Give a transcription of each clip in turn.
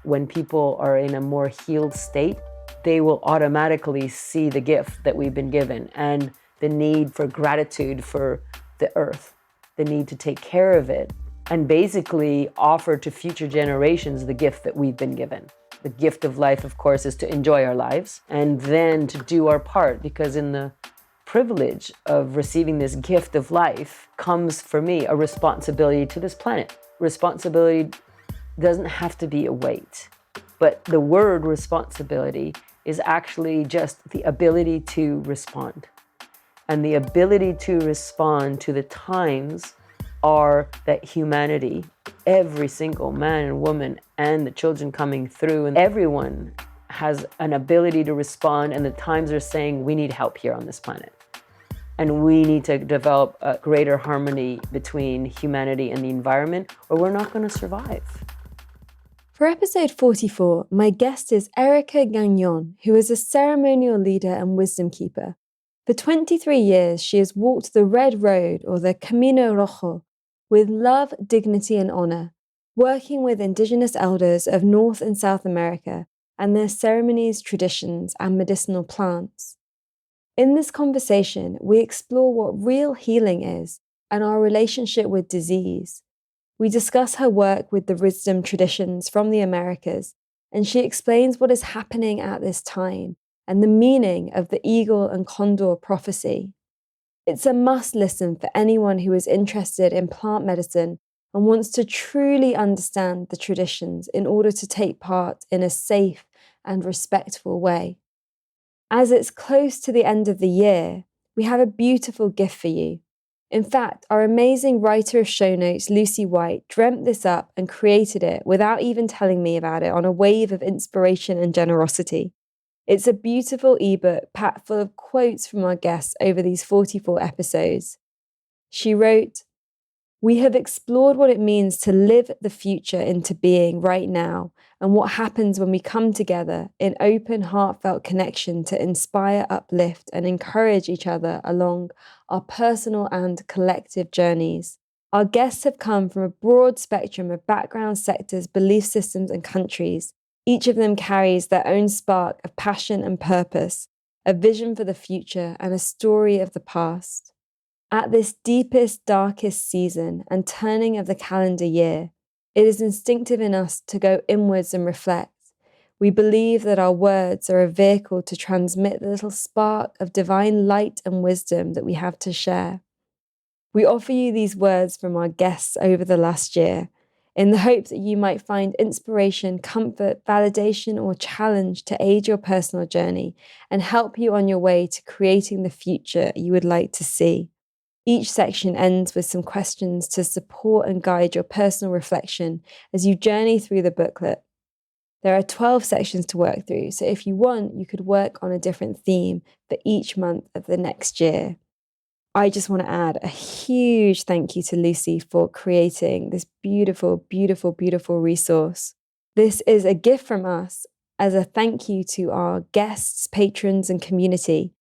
when people are in a more healed state, they will automatically see the gift that we've been given and the need for gratitude for the earth, the need to take care of it, and basically offer to future generations the gift that we've been given. The gift of life, of course, is to enjoy our lives and then to do our part, because in the privilege of receiving this gift of life comes, for me, a responsibility to this planet. Responsibility doesn't have to be a weight, but the word responsibility is actually just the ability to respond. And the ability to respond to the times are that humanity, every single man and woman and the children coming through, and everyone has an ability to respond, and the times are saying we need help here on this planet. And we need to develop a greater harmony between humanity and the environment, or we're not going to survive. For episode 44, my guest is Erika Gagnon, who is a ceremonial leader and wisdom keeper. For 23 years, she has walked the Red Road, or the Camino Rojo, with love, dignity, and honor, working with Indigenous elders of North and South America and their ceremonies, traditions, and medicinal plants. In this conversation, we explore what real healing is and our relationship with disease. We discuss her work with the wisdom traditions from the Americas, and she explains what is happening at this time and the meaning of the eagle and condor prophecy. It's a must listen for anyone who is interested in plant medicine and wants to truly understand the traditions in order to take part in a safe and respectful way. As it's close to the end of the year, we have a beautiful gift for you. In fact, our amazing writer of show notes, Lucy White, dreamt this up and created it without even telling me about it on a wave of inspiration and generosity. It's a beautiful ebook packed full of quotes from our guests over these 44 episodes. She wrote, "We have explored what it means to live the future into being right now and what happens when we come together in open, heartfelt connection to inspire, uplift, and encourage each other along our personal and collective journeys. Our guests have come from a broad spectrum of backgrounds, sectors, belief systems, and countries. Each of them carries their own spark of passion and purpose, a vision for the future, and a story of the past. At this deepest, darkest season and turning of the calendar year, it is instinctive in us to go inwards and reflect. We believe that our words are a vehicle to transmit the little spark of divine light and wisdom that we have to share. We offer you these words from our guests over the last year, in the hope that you might find inspiration, comfort, validation, or challenge to aid your personal journey and help you on your way to creating the future you would like to see. Each section ends with some questions to support and guide your personal reflection as you journey through the booklet. There are 12 sections to work through, so if you want, you could work on a different theme for each month of the next year. I just want to add a huge thank you to Lucy for creating this beautiful, beautiful, beautiful resource. This is a gift from us as a thank you to our guests, patrons, and community.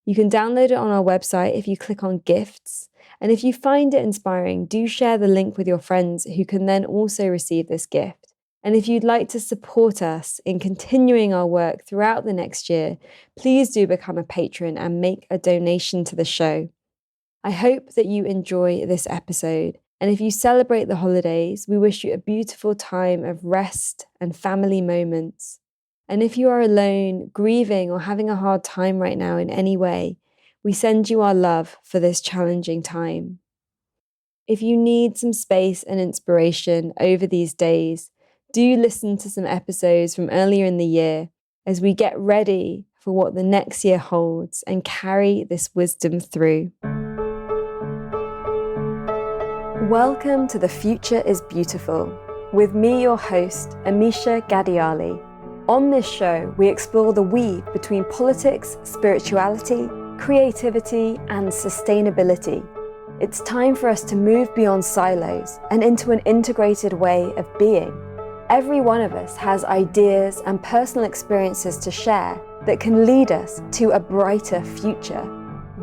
You can download it on our website if you click on gifts. And if you find it inspiring, do share the link with your friends who can then also receive this gift. And if you'd like to support us in continuing our work throughout the next year, please do become a patron and make a donation to the show. I hope that you enjoy this episode. And if you celebrate the holidays, we wish you a beautiful time of rest and family moments. And if you are alone, grieving, or having a hard time right now in any way, we send you our love for this challenging time. If you need some space and inspiration over these days, do listen to some episodes from earlier in the year as we get ready for what the next year holds and carry this wisdom through. Welcome to The Future is Beautiful, with me, your host, Amisha Gadiali. On this show, we explore the weave between politics, spirituality, creativity, and sustainability. It's time for us to move beyond silos and into an integrated way of being. Every one of us has ideas and personal experiences to share that can lead us to a brighter future.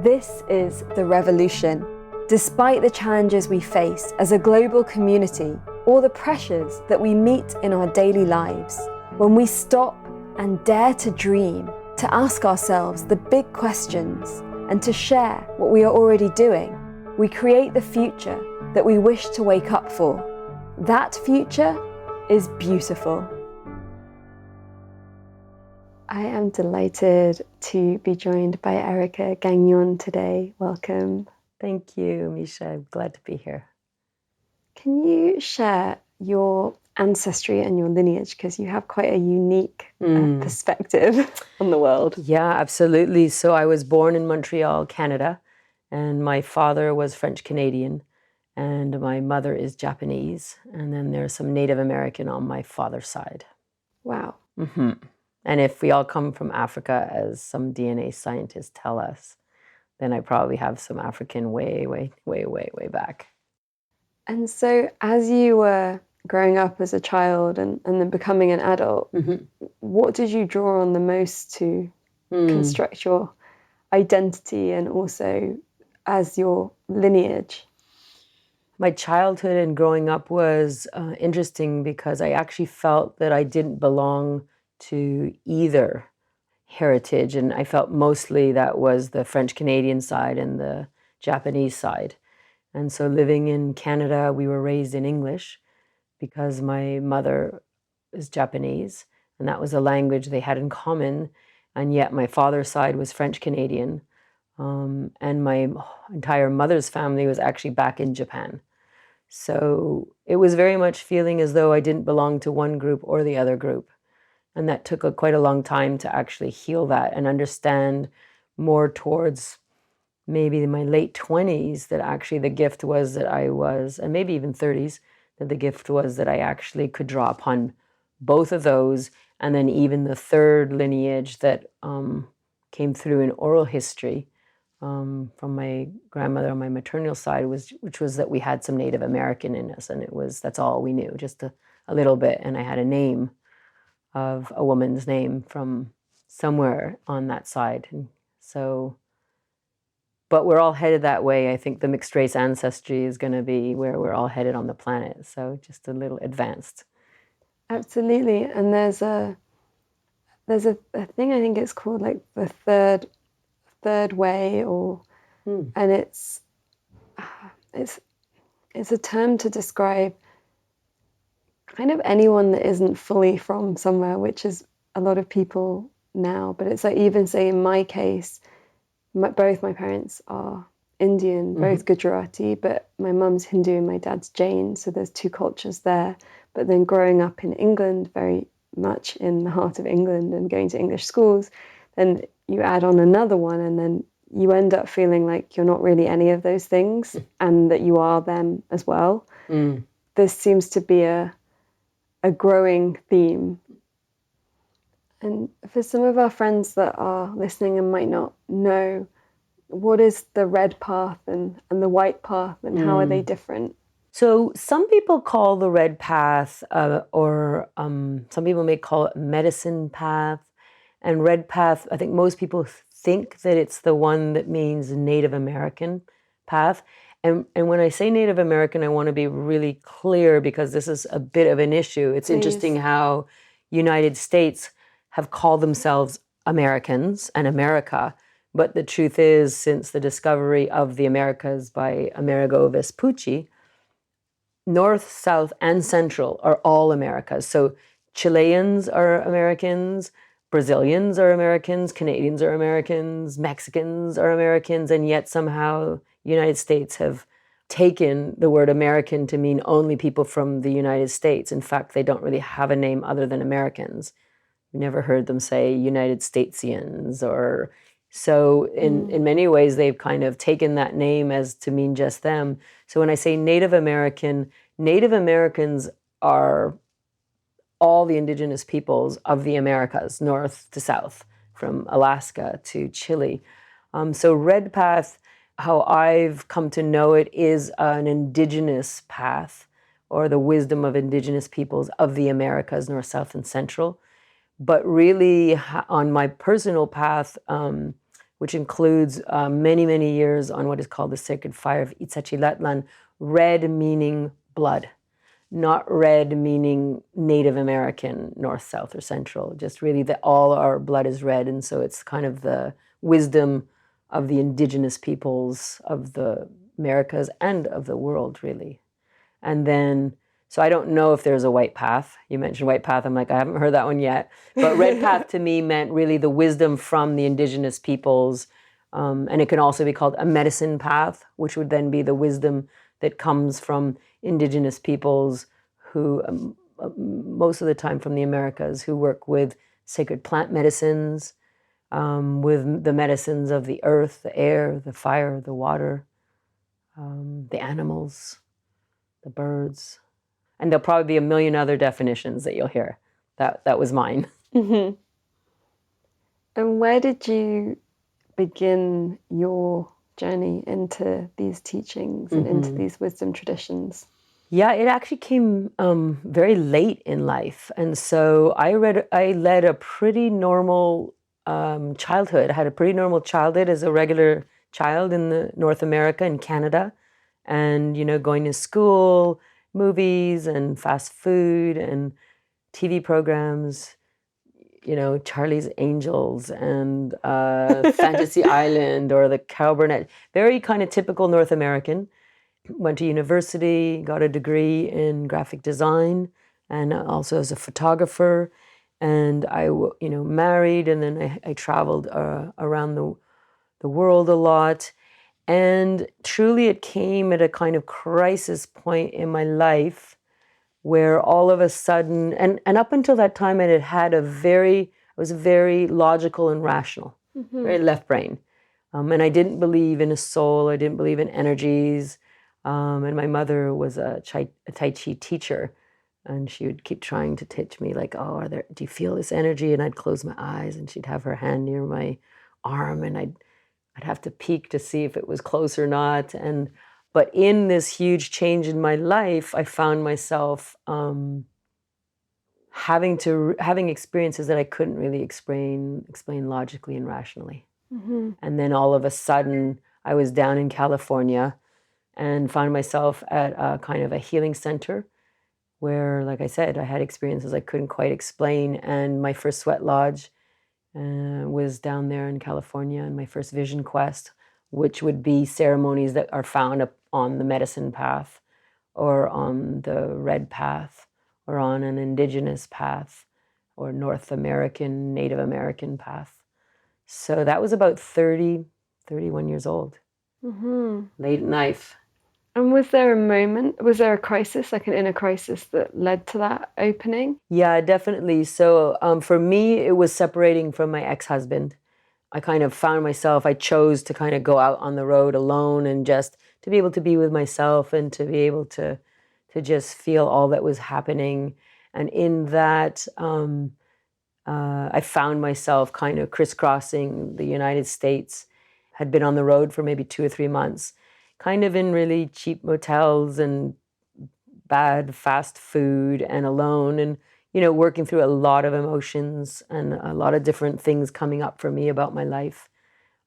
This is the revolution. Despite the challenges we face as a global community, or the pressures that we meet in our daily lives, when we stop and dare to dream, to ask ourselves the big questions, and to share what we are already doing, we create the future that we wish to wake up for. That future is beautiful. I am delighted to be joined by Erika Gagnon today. Welcome. Thank you, Amisha. I'm glad to be here. Can you share your ancestry and your lineage? Because you have quite a unique perspective on the world. Yeah, absolutely. So I was born in Montreal, Canada, and my father was French Canadian, and my mother is Japanese. And then there's some Native American on my father's side. Wow. Mm-hmm. And if we all come from Africa, as some DNA scientists tell us, then I probably have some African way back. And so as you were growing up as a child and then becoming an adult, what did you draw on the most to construct your identity and also as your lineage? My childhood and growing up was interesting because I actually felt that I didn't belong to either heritage. And I felt mostly that was the French Canadian side and the Japanese side. And so living in Canada, we were raised in English because my mother is Japanese and that was a language they had in common. And yet my father's side was French Canadian. And my entire mother's family was actually back in Japan. So it was very much feeling as though I didn't belong to one group or the other group. And that took quite a long time to actually heal that and understand more towards maybe in my late 20s that actually the gift was that I was, and maybe even 30s, that the gift was that I actually could draw upon both of those. And then even the third lineage that came through in oral history from my grandmother on my maternal side, which was that we had some Native American in us. And that's all we knew, just a little bit. And I had a name of a woman's name from somewhere on that side. And so, but we're all headed that way. I think the mixed race ancestry is going to be where we're all headed on the planet. So just a little advanced. Absolutely. And there's a thing, I think it's called like the third way, or and it's a term to describe kind of anyone that isn't fully from somewhere, which is a lot of people now. But it's like, even say in my case, both my parents are Indian, both Gujarati, but my mum's Hindu and my dad's Jain, so there's two cultures there. But then growing up in England, very much in the heart of England and going to English schools, then you add on another one, and then you end up feeling like you're not really any of those things and that you are them as well. This seems to be a growing theme. And for some of our friends that are listening and might not know, what is the red path and the white path, and how are they different? So some people call the red path, or some people may call it medicine path. And red path, I think most people think that it's the one that means Native American path. And when I say Native American, I want to be really clear because this is a bit of an issue. It's interesting how United States have called themselves Americans and America. But the truth is, since the discovery of the Americas by Amerigo Vespucci, North, South, and Central are all Americas. So Chileans are Americans, Brazilians are Americans, Canadians are Americans, Mexicans are Americans, and yet somehow the United States have taken the word American to mean only people from the United States. In fact, they don't really have a name other than Americans. We never heard them say United Statesians or so. In many ways, they've kind of taken that name as to mean just them. So when I say Native American, Native Americans are all the indigenous peoples of the Americas, north to south, from Alaska to Chile. So Red Path, how I've come to know it, is an indigenous path, or the wisdom of indigenous peoples of the Americas, north, south, and central. But really, on my personal path, which includes many, many years on what is called the Sacred Fire of Itzachilatlan, red meaning blood. not red meaning Native American, north, south, or central, just really that all our blood is red. And so it's kind of the wisdom of the indigenous peoples of the Americas and of the world, really. And then, so I don't know if there's a white path. You mentioned white path. I'm like, I haven't heard that one yet. But red path to me meant really the wisdom from the indigenous peoples. And it can also be called a medicine path, which would then be the wisdom that comes from indigenous peoples who, most of the time from the Americas, who work with sacred plant medicines, with the medicines of the earth, the air, the fire, the water, the animals, the birds. And there'll probably be a million other definitions that you'll hear. That was mine. Mm-hmm. And where did you begin your journey into these teachings and into these wisdom traditions? Yeah, it actually came very late in life. And so I led a pretty normal childhood. I had a pretty normal childhood as a regular child in the North America and Canada. And, going to school, movies and fast food and TV programs, Charlie's Angels and Fantasy Island or the Carol Burnett. Very kind of typical North American. Went to university, got a degree in graphic design and also as a photographer. And I, married, and then I traveled around the world a lot. And truly it came at a kind of crisis point in my life where all of a sudden, and up until that time, I was very logical and rational, very left brain. And I didn't believe in a soul. I didn't believe in energies. And my mother was a Tai Chi teacher. And she would keep trying to teach me like, oh, do you feel this energy? And I'd close my eyes and she'd have her hand near my arm and I'd have to peek to see if it was close or not. But in this huge change in my life, I found myself having experiences that I couldn't really explain logically and rationally. Mm-hmm. And then all of a sudden, I was down in California and found myself at a kind of a healing center where, like I said, I had experiences I couldn't quite explain. And my first sweat lodge was down there in California, and my first vision quest, which would be ceremonies that are found up on the medicine path or on the red path or on an indigenous path or North American, Native American path. So that was about 31 years old, late in life. And was there a crisis, like an inner crisis that led to that opening? Yeah, definitely. So for me, it was separating from my ex-husband. I kind of found myself, I chose to kind of go out on the road alone and just to be able to be with myself and to be able to just feel all that was happening. And in that, I found myself kind of crisscrossing the United States, had been on the road for maybe 2 or 3 months, kind of in really cheap motels and bad fast food and alone and, working through a lot of emotions and a lot of different things coming up for me about my life,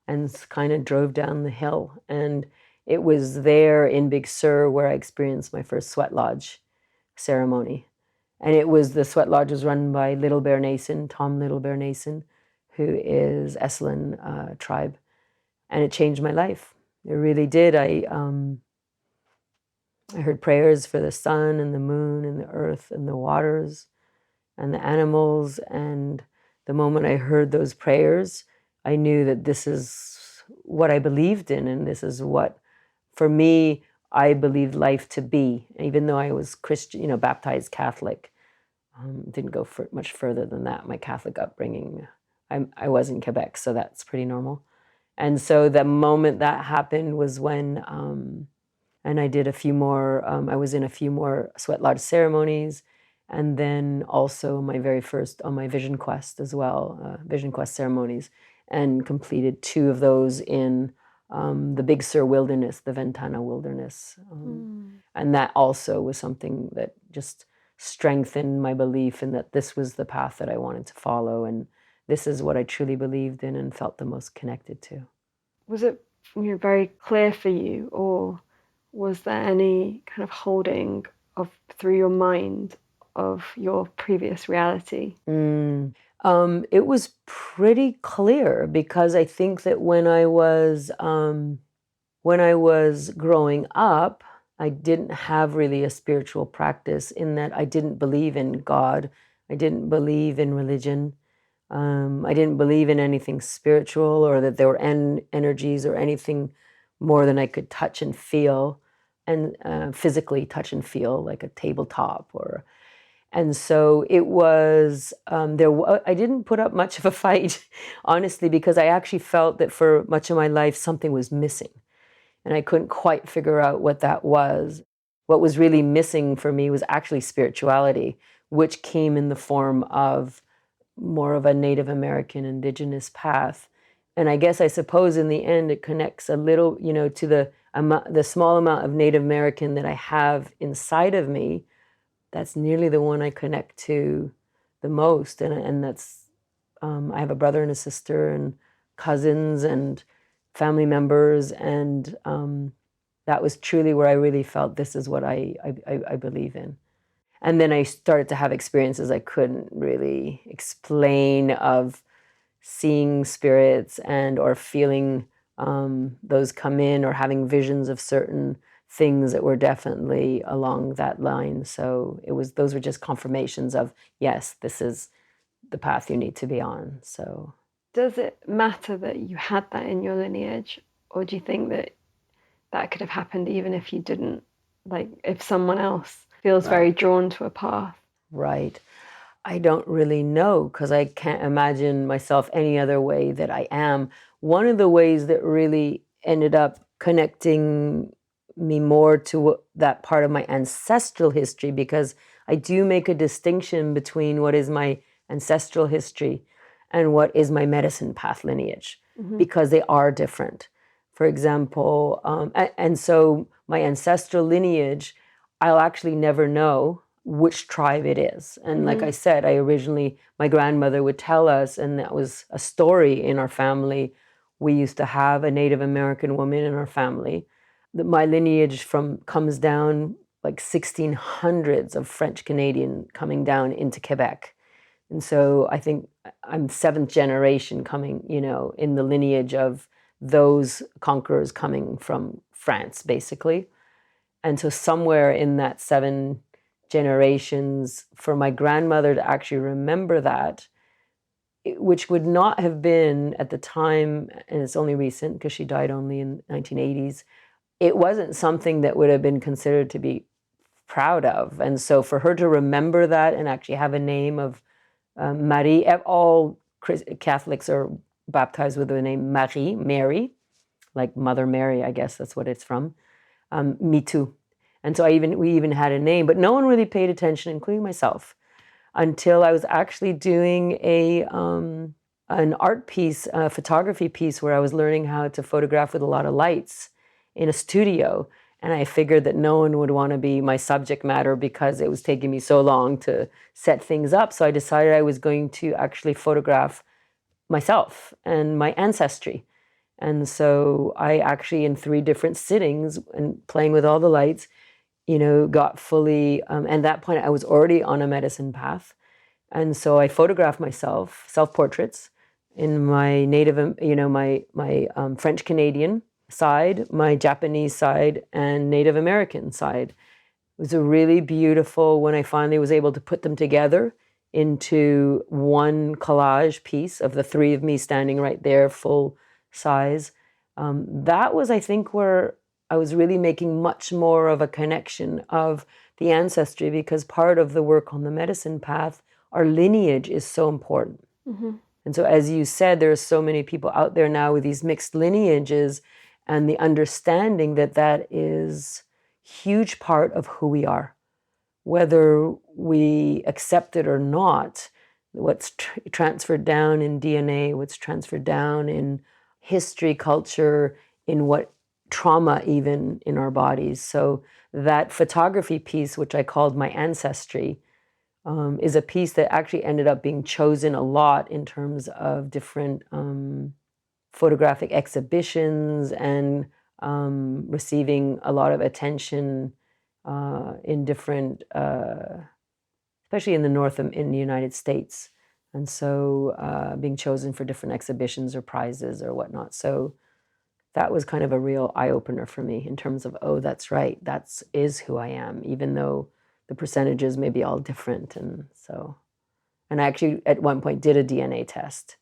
and kind of drove down the hill. And it was there in Big Sur where I experienced my first sweat lodge ceremony. And the sweat lodge was run by Little Bear Nason, Tom Little Bear Nason, who is Esalen tribe. And it changed my life. It really did. I heard prayers for the sun and the moon and the earth and the waters and the animals. And the moment I heard those prayers, I knew that this is what I believed in. And this is what, for me, I believed life to be. Even though I was Christian, baptized Catholic, didn't go much further than that. My Catholic upbringing, I was in Quebec, so that's pretty normal. And so the moment that happened was when, and I did a few more, I was in a few more sweat lodge ceremonies, and then also my very first on my vision quest as well, vision quest ceremonies, and completed 2 of those in the Big Sur wilderness, the Ventana wilderness. And that also was something that just strengthened my belief in that this was the path that I wanted to follow, and this is what I truly believed in and felt the most connected to. Was it very clear for you, or was there any kind of holding of through your mind of your previous reality? It was pretty clear because I think that when I was growing up, I didn't have really a spiritual practice in that I didn't believe in God. I didn't believe in religion. I didn't believe in anything spiritual or that there were energies or anything more than I could touch and feel and physically touch and feel like a tabletop or. And so it was, I didn't put up much of a fight, honestly, because I actually felt that for much of my life, something was missing. And I couldn't quite figure out what that was. What was really missing for me was actually spirituality, which came in the form of more of a Native American Indigenous path. And I suppose in the end, it connects a little, to the small amount of Native American that I have inside of me. That's nearly the one I connect to the most. And that's, I have a brother and a sister and cousins and family members. And that was truly where I really felt this is what I believe in. And then I started to have experiences I couldn't really explain of seeing spirits and or feeling those come in or having visions of certain things that were definitely along that line. So those were just confirmations of, yes, this is the path you need to be on. So does it matter that you had that in your lineage, or do you think that that could have happened even if you didn't? Like if someone else feels very drawn to a path. Right. I don't really know because I can't imagine myself any other way that I am. One of the ways that really ended up connecting me more to that part of my ancestral history, because I do make a distinction between what is my ancestral history and what is my medicine path lineage, because they are different. For example, and so my ancestral lineage, I'll actually never know which tribe it is. And like I said, my grandmother would tell us, and that was a story in our family. We used to have a Native American woman in our family. My lineage comes down like 1600s of French Canadian coming down into Quebec. And so I think I'm seventh generation coming, in the lineage of those conquerors coming from France, basically. And so somewhere in that 7 generations, for my grandmother to actually remember that, which would not have been at the time, and it's only recent because she died only in 1980s, it wasn't something that would have been considered to be proud of. And so for her to remember that and actually have a name of Marie, all Catholics are baptized with the name Marie, Mary, like Mother Mary, I guess that's what it's from. Me too. And so we even had a name, but no one really paid attention, including myself, until I was actually doing an art piece, a photography piece, where I was learning how to photograph with a lot of lights in a studio. And I figured that no one would want to be my subject matter because it was taking me so long to set things up. So I decided I was going to actually photograph myself and my ancestry. And so I actually, in 3 different sittings and playing with all the lights, got fully, and at that point I was already on a medicine path. And so I photographed myself, self-portraits, in my native, my French Canadian side, my Japanese side, and Native American side. It was a really beautiful, when I finally was able to put them together into one collage piece of the 3 of me standing right there, full size. That was, I think, where I was really making much more of a connection of the ancestry, because part of the work on the medicine path, our lineage is so important. And so, as you said, there are so many people out there now with these mixed lineages, and the understanding that that is a huge part of who we are, whether we accept it or not. What's transferred down in DNA, what's transferred down in history, culture, in what trauma even in our bodies. So that photography piece, which I called my Ancestry, is a piece that actually ended up being chosen a lot in terms of different photographic exhibitions and receiving a lot of attention in different, especially in the United States. And so being chosen for different exhibitions or prizes or whatnot. So that was kind of a real eye-opener for me in terms of, oh, that's right, that is who I am, even though the percentages may be all different. And I actually at one point did a DNA test,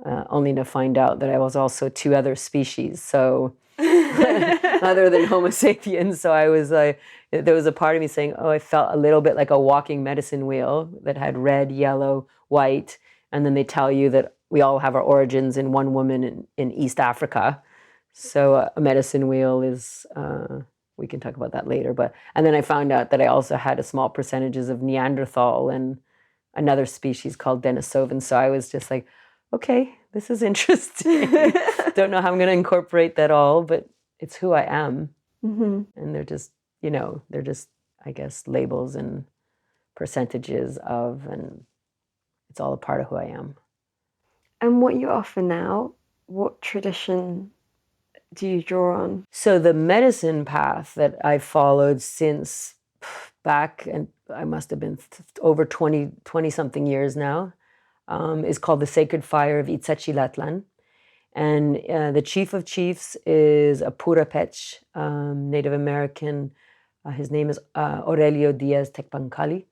only to find out that I was also two other species, so other than Homo sapiens. So I was like, there was a part of me saying, oh, I felt a little bit like a walking medicine wheel that had red, yellow, white, and then they tell you that we all have our origins in one woman in East Africa. So a medicine wheel is, we can talk about that later. And then I found out that I also had a small percentages of Neanderthal and another species called Denisovan. So I was just like, okay, this is interesting. Don't know how I'm going to incorporate that all, but it's who I am. Mm-hmm. And they're just, I guess, labels and percentages of, and it's all a part of who I am. And what you offer now, what tradition do you draw on? So the medicine path that I followed since back, and I must have been over 20 something years now, is called the Sacred Fire of Itsachilatlan. And the chief of chiefs is a Purapech, Native American. His name is Aurelio Diaz Tecpancali.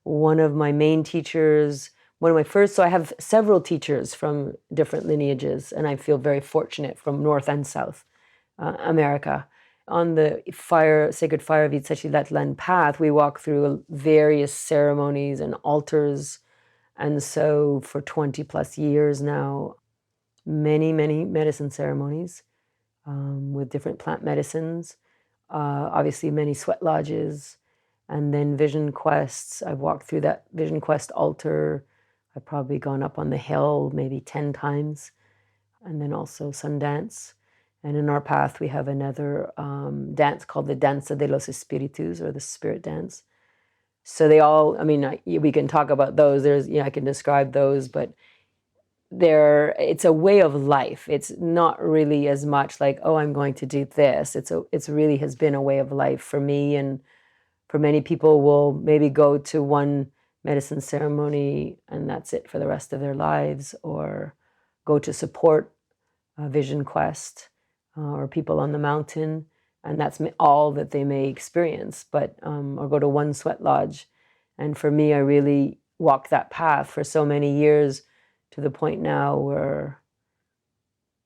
One of my main teachers, so I have several teachers from different lineages, and I feel very fortunate from North and South America. On the Sacred Fire of Itsachilatlan path, we walk through various ceremonies and altars. And so for 20 plus years now, many medicine ceremonies with different plant medicines, obviously many sweat lodges, and then vision quests. I've walked through that vision quest altar. I've probably gone up on the hill maybe 10 times, and then also Sundance. And in our path, we have another dance called the Danza de los Espíritus, or the Spirit Dance. So they all, we can talk about those. I can describe those, but it's a way of life. It's not really as much like, oh, I'm going to do this. It's really has been a way of life for me, and for many people will maybe go to one medicine ceremony and that's it for the rest of their lives, or go to support a vision quest or people on the mountain, and that's all that they may experience. But or go to one sweat lodge. And for me, I really walked that path for so many years, to the point now where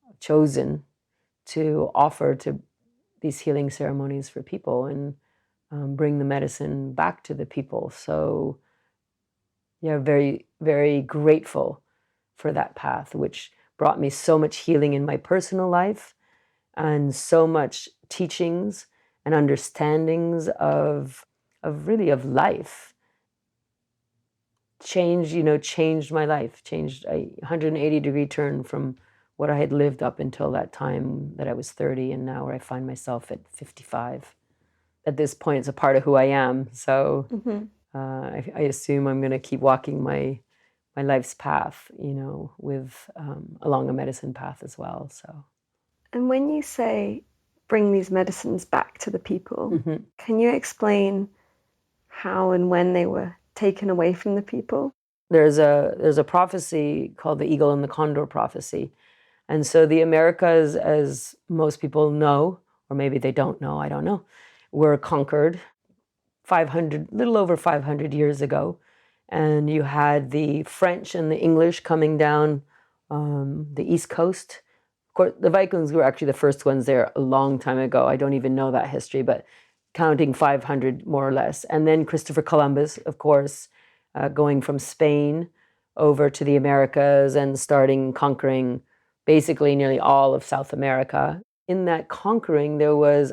I've chosen to offer to these healing ceremonies for people and bring the medicine back to the people. So yeah, very, very grateful for that path, which brought me so much healing in my personal life and so much teachings and understandings of life. Changed my life, changed a 180-degree turn from what I had lived up until that time that I was 30, and now where I find myself at 55. At this point, it's a part of who I am. So I assume I'm going to keep walking my life's path, with along a medicine path as well. So. And when you say bring these medicines back to the people, can you explain how and when they were taken away from the people? There's a prophecy called the Eagle and the Condor prophecy. And so the Americas, as most people know, or maybe they don't know, I don't know, were conquered little over 500 years ago. And you had the French and the English coming down the East Coast. Of course, the Vikings were actually the first ones there a long time ago. I don't even know that history, but counting 500 more or less. And then Christopher Columbus, of course, going from Spain over to the Americas and starting conquering basically nearly all of South America. In that conquering, there was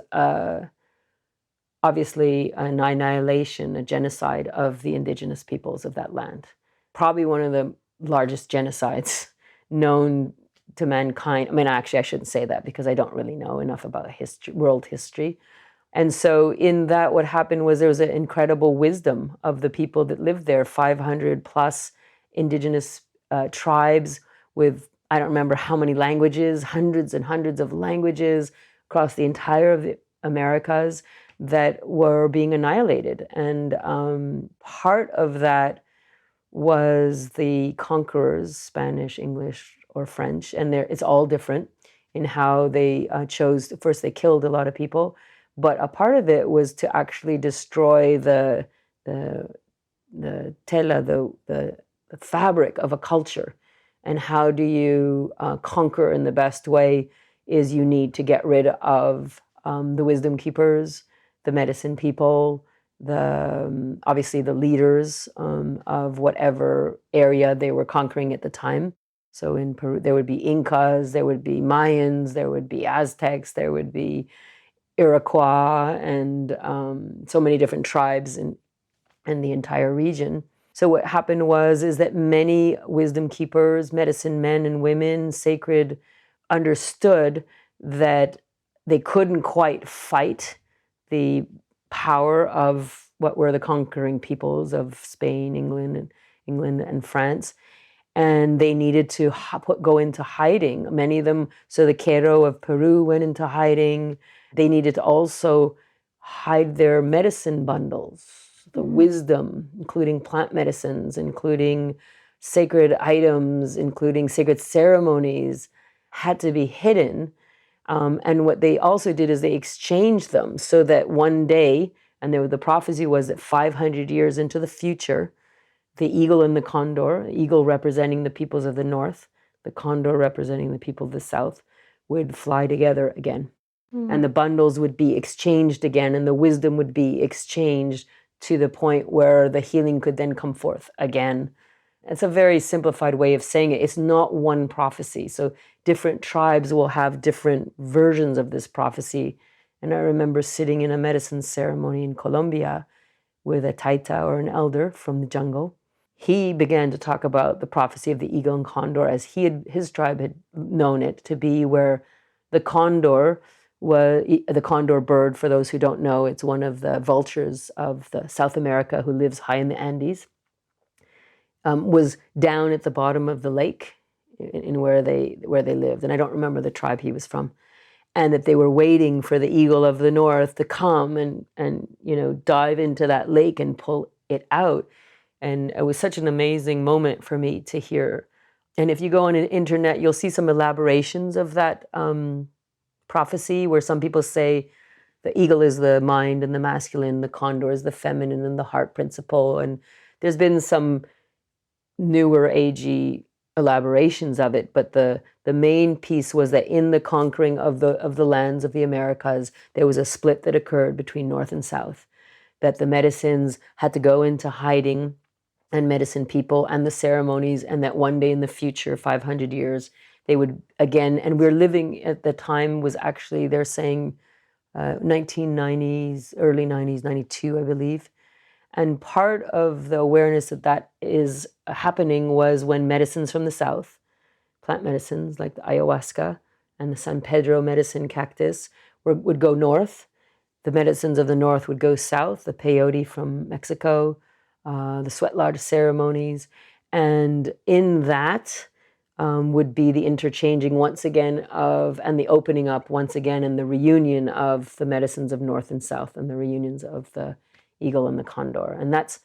obviously an annihilation, a genocide of the indigenous peoples of that land. Probably one of the largest genocides known to mankind. Actually, I shouldn't say that because I don't really know enough about world history. And so in that, what happened was there was an incredible wisdom of the people that lived there, 500 plus indigenous tribes with, I don't remember how many languages, hundreds and hundreds of languages across the entire of the Americas. that were being annihilated. And part of that was the conquerors, Spanish, English, or French, and it's all different in how they chose. First, they killed a lot of people, but a part of it was to actually destroy the tela, the fabric of a culture. And how do you conquer in the best way is you need to get rid of the wisdom keepers, the medicine people, the obviously the leaders of whatever area they were conquering at the time. So in Peru, there would be Incas, there would be Mayans, there would be Aztecs, there would be Iroquois, and so many different tribes in the entire region. So what happened is that many wisdom keepers, medicine men and women, sacred, understood that they couldn't quite fight the power of what were the conquering peoples of Spain, England and France. And they needed to go into hiding. Many of them, so the Quero of Peru went into hiding. They needed to also hide their medicine bundles, the wisdom, including plant medicines, including sacred items, including sacred ceremonies, had to be hidden. And what they also did is they exchanged them so that one day, and the prophecy was that 500 years into the future, the eagle and the condor, eagle representing the peoples of the north, the condor representing the people of the south, would fly together again. And the bundles would be exchanged again, and the wisdom would be exchanged to the point where the healing could then come forth again. It's a very simplified way of saying it. It's not one prophecy. So different tribes will have different versions of this prophecy. And I remember sitting in a medicine ceremony in Colombia with a taita, or an elder from the jungle. He began to talk about the prophecy of the eagle and condor as his tribe had known it to be, where the condor was the condor bird. For those who don't know, it's one of the vultures of South America who lives high in the Andes. Was down at the bottom of the lake in where they lived, and I don't remember the tribe he was from, and that they were waiting for the eagle of the north to come and dive into that lake and pull it out. And it was such an amazing moment for me to hear. And if you go on the internet, you'll see some elaborations of that prophecy, where some people say the eagle is the mind and the masculine, the condor is the feminine and the heart principle. And there's been some newer agey elaborations of it, but the main piece was that in the conquering of the lands of the Americas, there was a split that occurred between North and South, that the medicines had to go into hiding, and medicine people and the ceremonies, and that one day in the future, 500 years, they would again, and we're living at the time was actually, they're saying 1990s, early 90s, 92, I believe. And part of the awareness that is happening was when medicines from the South, plant medicines like the ayahuasca and the San Pedro medicine cactus would go north. The medicines of the north would go south, the peyote from Mexico, the sweat lodge ceremonies. And in that would be the interchanging once again and the opening up once again, and the reunion of the medicines of north and south, and the reunions of the eagle and the condor. And that's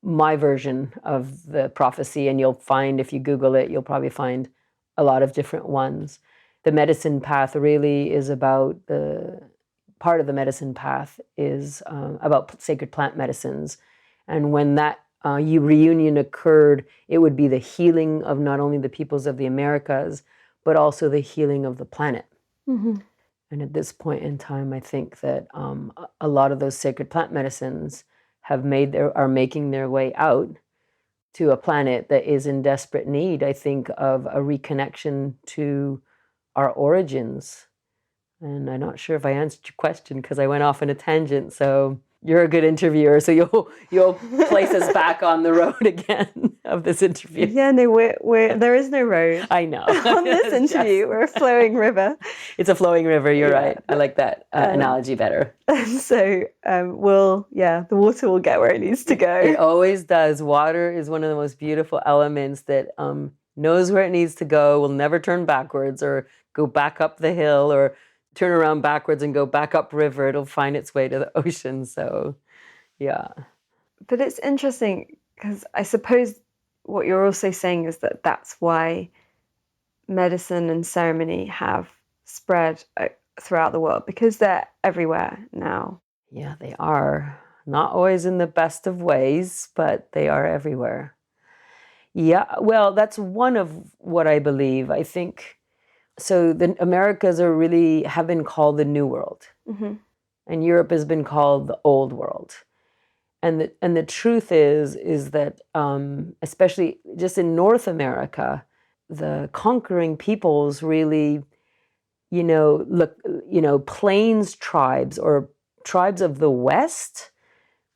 my version of the prophecy. And you'll find, if you Google it, you'll probably find a lot of different ones. The medicine path really is about part of the medicine path is about sacred plant medicines. And when that reunion occurred, it would be the healing of not only the peoples of the Americas, but also the healing of the planet. Mm-hmm. And at this point in time, I think that a lot of those sacred plant medicines are making their way out to a planet that is in desperate need, I think, of a reconnection to our origins. And I'm not sure if I answered your question because I went off on a tangent. So you're a good interviewer, so you'll place us back on the road again of this interview. Yeah, no, there is no road. I know. On this interview, we're a flowing river. It's a flowing river. You're right. I like that analogy better. So the water will get where it needs to go. It always does. Water is one of the most beautiful elements that knows where it needs to go, will never turn backwards or go back up the hill or turn around backwards and go back upriver, it'll find its way to the ocean. So, yeah. But it's interesting because I suppose what you're also saying is that that's why medicine and ceremony have spread throughout the world, because they're everywhere now. Yeah, they are. Not always in the best of ways, but they are everywhere. Yeah, well, that's one of what I believe. I think so. The Americas have been called the New World, and Europe has been called the Old World. And the truth is that especially just in North America, the conquering peoples really, plains tribes or tribes of the West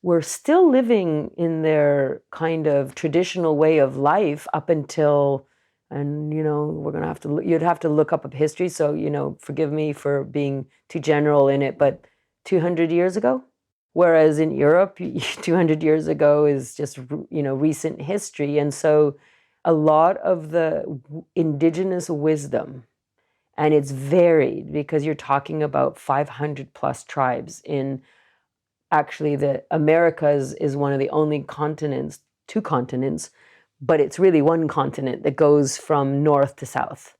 were still living in their kind of traditional way of life up until, and you'd have to look up history. So, forgive me for being too general in it, but 200 years ago. Whereas in Europe, 200 years ago is just, recent history. And so a lot of the indigenous wisdom, and it's varied because you're talking about 500 plus tribes in actually the Americas is one of the only continents, two continents, but it's really one continent that goes from north to south.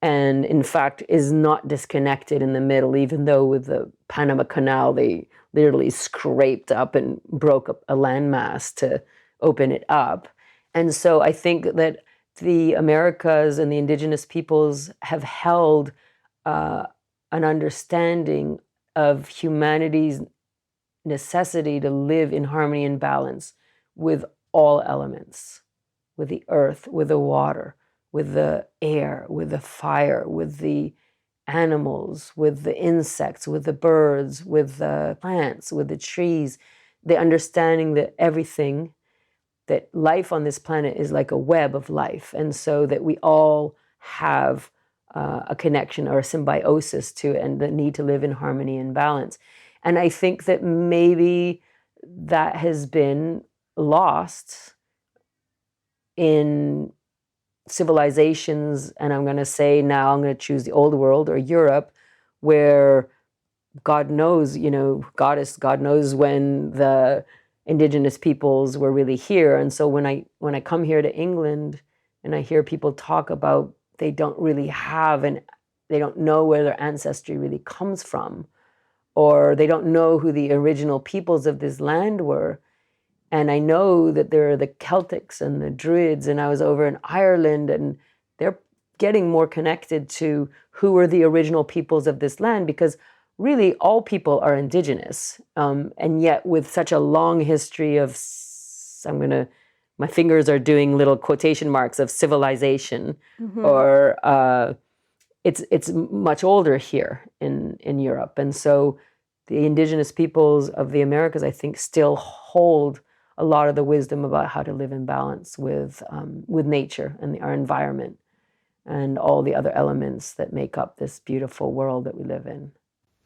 And in fact, is not disconnected in the middle, even though with the Panama Canal, they literally scraped up and broke up a landmass to open it up. And so I think that the Americas and the indigenous peoples have held an understanding of humanity's necessity to live in harmony and balance with all elements, with the earth, with the water, with the air, with the fire, with the animals, with the insects, with the birds, with the plants, with the trees, the understanding that everything, that life on this planet is like a web of life. And so that we all have a connection or a symbiosis to it and the need to live in harmony and balance. And I think that maybe that has been lost in civilizations, and I'm going to say now I'm going to choose the old world or Europe, where God knows, God knows when the indigenous peoples were really here. And so when I come here to England and I hear people talk about they don't really have and they don't know where their ancestry really comes from, or they don't know who the original peoples of this land were. And I know that there are the Celtics and the Druids, and I was over in Ireland, and they're getting more connected to who were the original peoples of this land, because really all people are indigenous. And yet with such a long history of, my fingers are doing little quotation marks of civilization, or it's much older here in Europe. And so the indigenous peoples of the Americas, I think, still hold a lot of the wisdom about how to live in balance with nature and our environment and all the other elements that make up this beautiful world that we live in.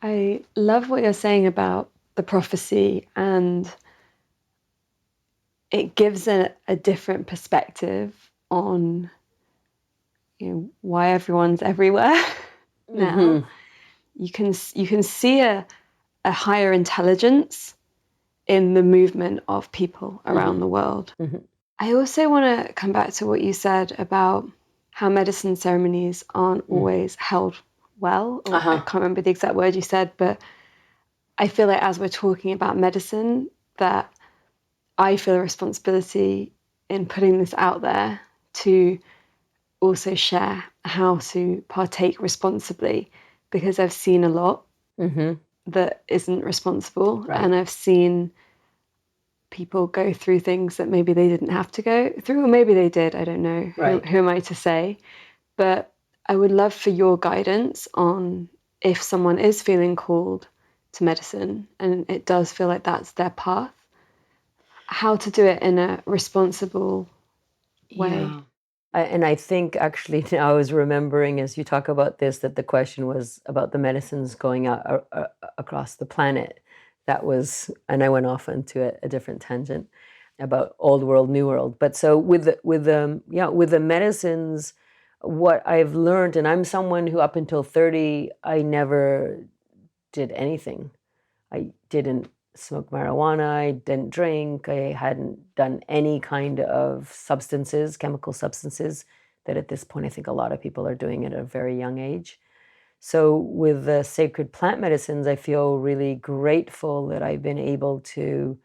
I love what you're saying about the prophecy, and it gives a different perspective on why everyone's everywhere now. You can see a higher intelligence in the movement of people around the world. I also want to come back to what you said about how medicine ceremonies aren't always held well. Or I can't remember the exact word you said, but I feel like as we're talking about medicine, that I feel a responsibility in putting this out there to also share how to partake responsibly, because I've seen a lot that isn't responsible. Right. And I've seen people go through things that maybe they didn't have to go through, or maybe they did, I don't know. Right. Who am I to say? But I would love for your guidance on, if someone is feeling called to medicine and it does feel like that's their path, how to do it in a responsible way. Yeah. And I think actually now I was remembering as you talk about this, that the question was about the medicines going out across the planet. That was, and I went off into a different tangent about old world, new world. But so with the medicines, what I've learned, and I'm someone who up until 30, I never did anything. I didn't smoke marijuana, I didn't drink, I hadn't done any kind of substances, chemical substances, that at this point I think a lot of people are doing at a very young age. So with the sacred plant medicines, I feel really grateful that I've been able to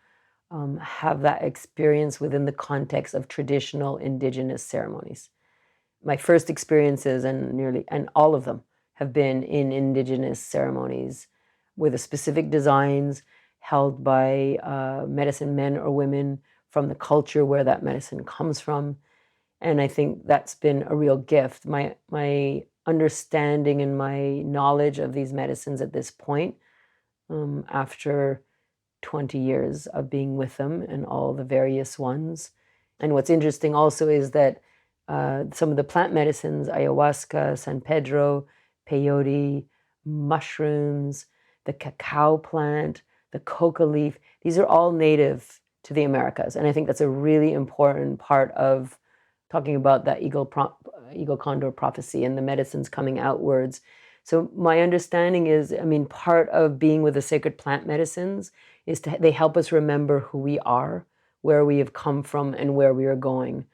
have that experience within the context of traditional Indigenous ceremonies. My first experiences, and all of them, have been in Indigenous ceremonies with specific designs held by medicine men or women from the culture where that medicine comes from. And I think that's been a real gift. My understanding and my knowledge of these medicines at this point, after 20 years of being with them and all the various ones. And what's interesting also is that some of the plant medicines, ayahuasca, San Pedro, peyote, mushrooms, the cacao plant, the coca leaf, these are all native to the Americas. And I think that's a really important part of talking about that eagle condor prophecy and the medicines coming outwards. So my understanding is, I mean, part of being with the sacred plant medicines is they help us remember who we are, where we have come from, and where we are going.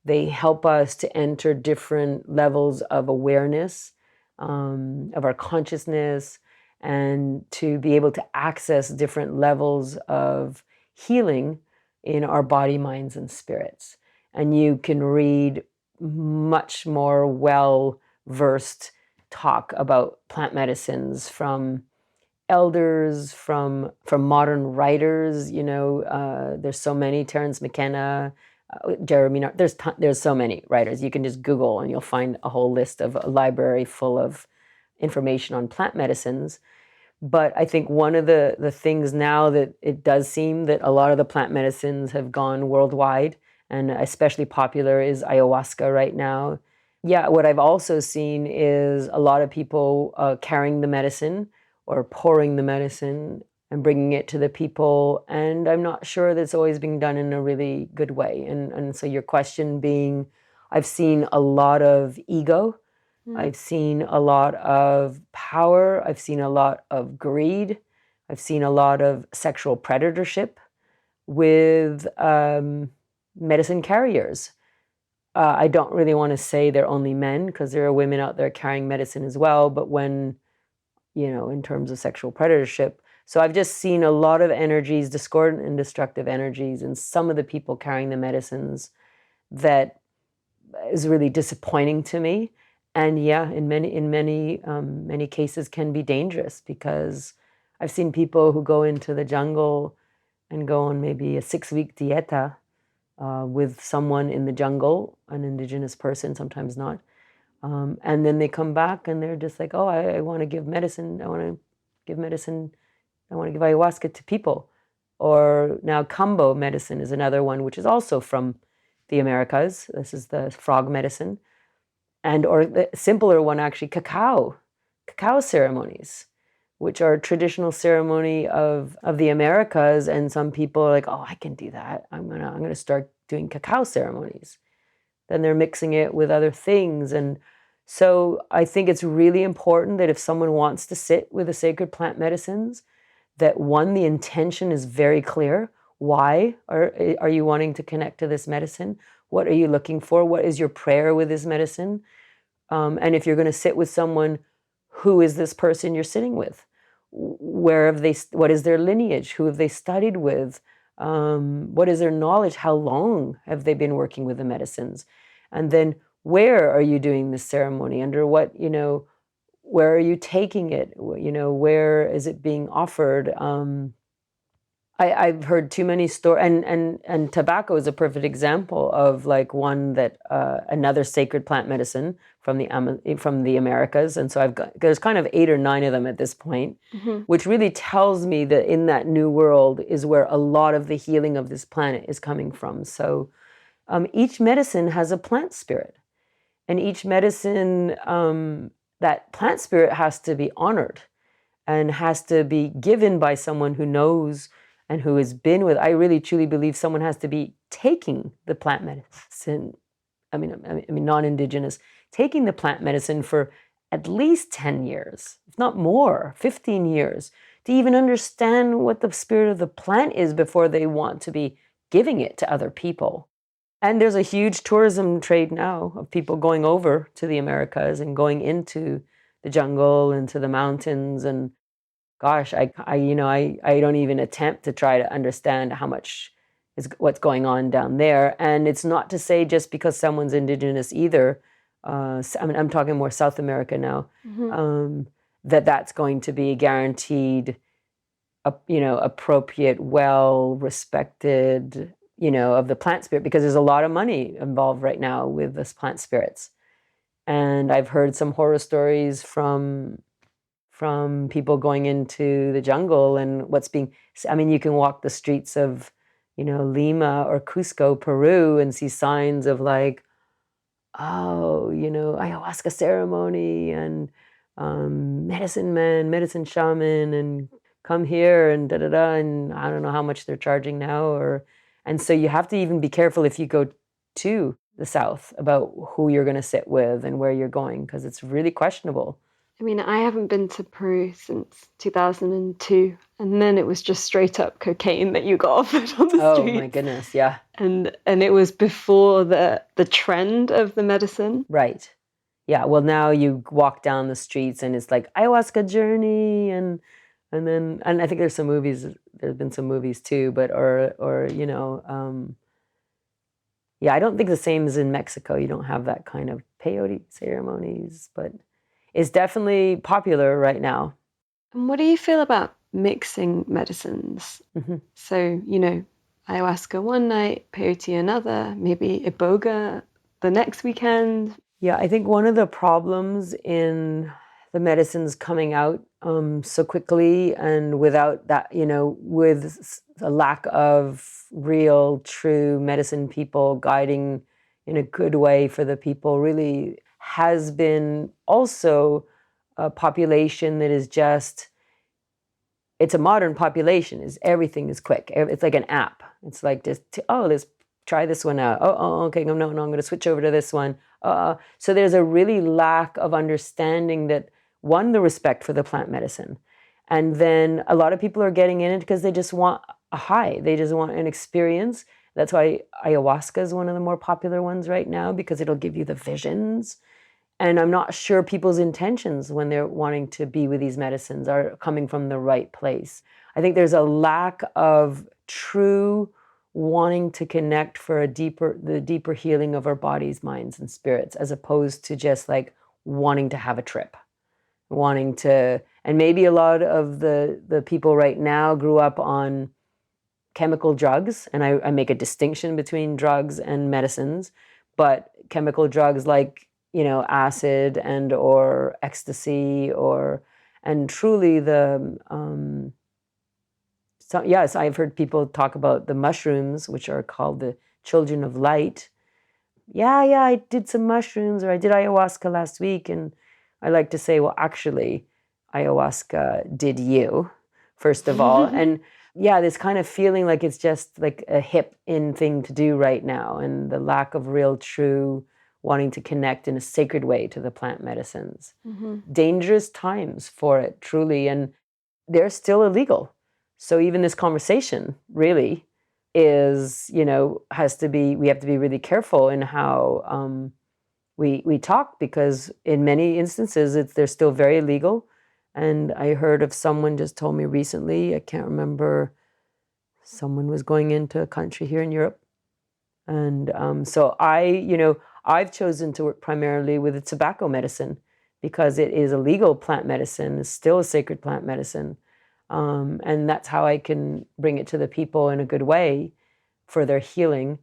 They help us to enter different levels of awareness, of our consciousness, and to be able to access different levels of healing in our body, minds, and spirits. And you can read much more well-versed talk about plant medicines from elders, from modern writers. There's so many, Terence McKenna, Jeremy, there's so many writers. You can just Google and you'll find a whole list of a library full of information on plant medicines. But I think one of the things now that it does seem that a lot of the plant medicines have gone worldwide, and especially popular is ayahuasca right now. Yeah, what I've also seen is a lot of people carrying the medicine or pouring the medicine and bringing it to the people. And I'm not sure that's always being done in a really good way. And so your question being, I've seen a lot of ego. I've seen a lot of power. I've seen a lot of greed. I've seen a lot of sexual predatorship with medicine carriers. I don't really want to say they're only men, because there are women out there carrying medicine as well. But when, in terms of sexual predatorship, so I've just seen a lot of energies, discordant and destructive energies, and some of the people carrying the medicines that is really disappointing to me. And yeah, in many cases can be dangerous, because I've seen people who go into the jungle and go on maybe a 6-week dieta with someone in the jungle, an Indigenous person, sometimes not. And then they come back and they're just like, oh, I want to give medicine. I want to give ayahuasca to people. Or now kambo medicine is another one, which is also from the Americas. This is the frog medicine. Or the simpler one, actually, cacao ceremonies, which are a traditional ceremony of the Americas. And some people are like, oh, I can do that. I'm gonna start doing cacao ceremonies. Then they're mixing it with other things. And so I think it's really important that if someone wants to sit with the sacred plant medicines, that one, the intention is very clear. Why are you wanting to connect to this medicine? What are you looking for? What is your prayer with this medicine? And if you're going to sit with someone, who is this person you're sitting with? What is their lineage? Who have they studied with? What is their knowledge? How long have they been working with the medicines? And then where are you doing this ceremony? Under what, where are you taking it? Where is it being offered? I've heard too many stories, and tobacco is a perfect example of like one that another sacred plant medicine from the Americas, and so there's kind of 8 or 9 of them at this point, which really tells me that in that new world is where a lot of the healing of this planet is coming from. So each medicine has a plant spirit, and each medicine, that plant spirit has to be honored and has to be given by someone who knows and who has been with. I really truly believe someone has to be taking the plant medicine non-Indigenous, taking the plant medicine for at least 10 years, if not more, 15 years, to even understand what the spirit of the plant is before they want to be giving it to other people. And there's a huge tourism trade now of people going over to the Americas and going into the jungle, into the mountains. And gosh, I don't even attempt to try to understand how much is what's going on down there. And it's not to say just because someone's Indigenous either. I'm talking more South America now. That's going to be guaranteed, appropriate, well respected, of the plant spirit, because there's a lot of money involved right now with this plant spirits. And I've heard some horror stories from people going into the jungle and you can walk the streets of, Lima or Cusco, Peru, and see signs of like, ayahuasca ceremony and medicine man, medicine shaman, and come here and da-da-da, and I don't know how much they're charging now. And so you have to even be careful if you go to the South about who you're going to sit with and where you're going, because it's really questionable. I mean, I haven't been to Peru since 2002, and then it was just straight up cocaine that you got offered on the street. Oh my goodness, yeah. And it was before the trend of the medicine. Right. Yeah, well, now you walk down the streets and it's like ayahuasca journey, and I think there's been some movies too, but yeah, I don't think the same as in Mexico. You don't have that kind of peyote ceremonies, but it's definitely popular right now. And what do you feel about mixing medicines? Mm-hmm. So, ayahuasca one night, peyote another, maybe iboga the next weekend. Yeah, I think one of the problems in the medicines coming out so quickly and without that, with a lack of real, true medicine people guiding in a good way for the people, really has been also a population that is it's a modern population. Everything is quick. It's like an app. It's like just, let's try this one out. Okay, no, I'm going to switch over to this one. So there's a really lack of understanding that, one, the respect for the plant medicine. And then a lot of people are getting in it because they just want a high. They just want an experience. That's why ayahuasca is one of the more popular ones right now, because it'll give you the visions. And I'm not sure people's intentions when they're wanting to be with these medicines are coming from the right place. I think there's a lack of true wanting to connect for the deeper healing of our bodies, minds, and spirits, as opposed to just like wanting to have a trip, and maybe a lot of the people right now grew up on chemical drugs, and I make a distinction between drugs and medicines, but chemical drugs like, acid and or ecstasy and truly yes, I've heard people talk about the mushrooms, which are called the children of light. Yeah, I did some mushrooms, or I did ayahuasca last week. And I like to say, well, actually, ayahuasca did you, first of all. And yeah, this kind of feeling like it's just like a hip in thing to do right now, and the lack of real, true wanting to connect in a sacred way to the plant medicines. Mm-hmm. Dangerous times for it, truly, and they're still illegal. So even this conversation really is, we have to be really careful in how we talk, because in many instances they're still very illegal. And I heard of someone just told me recently, I can't remember, someone was going into a country here in Europe. And so I've chosen to work primarily with the tobacco medicine, because it is a legal plant medicine, it's still a sacred plant medicine. And that's how I can bring it to the people in a good way for their healing.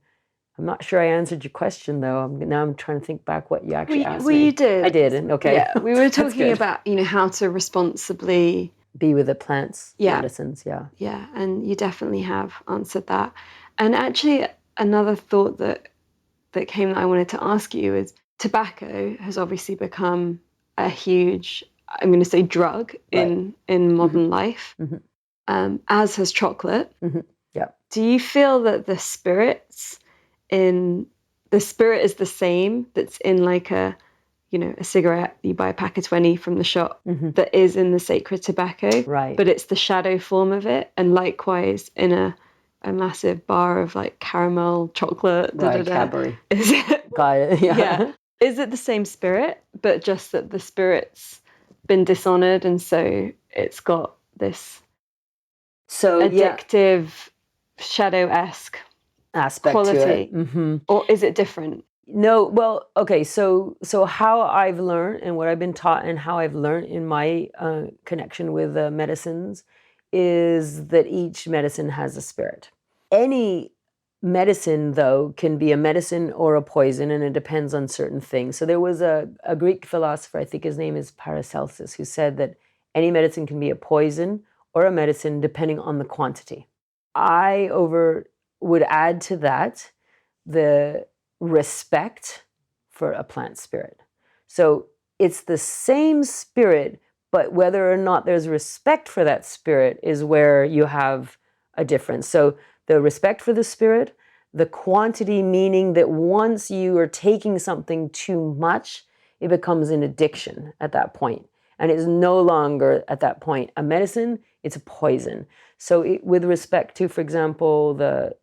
I'm not sure I answered your question, though. Now I'm trying to think back what you actually asked me. Well, you did. I did, okay. Yeah, we were talking about, how to responsibly be with the plants, medicines, yeah. Yeah, and you definitely have answered that. And actually, another thought that came that I wanted to ask you is, tobacco has obviously become a huge, I'm going to say, drug in modern life, as has chocolate. Mm-hmm. Yeah. Do you feel that the spirits in the spirit is the same that's in like a cigarette, you buy a pack of 20 from the shop, that is in the sacred tobacco, Right. but it's the shadow form of it. And likewise in a massive bar of like caramel chocolate, Right, Cadbury. Is it? Got it. Yeah. Yeah. Is it the same spirit, but just that the spirit's been dishonored, and so it's got this addictive, shadow-esque aspect quality, to it. Mm-hmm. or is it different? No, well, okay. So how I've learned and what I've been taught and how I've learned in my connection with medicines is that each medicine has a spirit. Any medicine, though, can be a medicine or a poison, and it depends on certain things. So there was a Greek philosopher, I think his name is Paracelsus, who said that any medicine can be a poison or a medicine depending on the quantity. I would add to that the respect for a plant spirit. So it's the same spirit, but whether or not there's respect for that spirit is where you have a difference. So the respect for the spirit, the quantity, meaning that once you are taking something too much, it becomes an addiction at that point. And it's no longer at that point a medicine, it's a poison. So with respect to, for example, the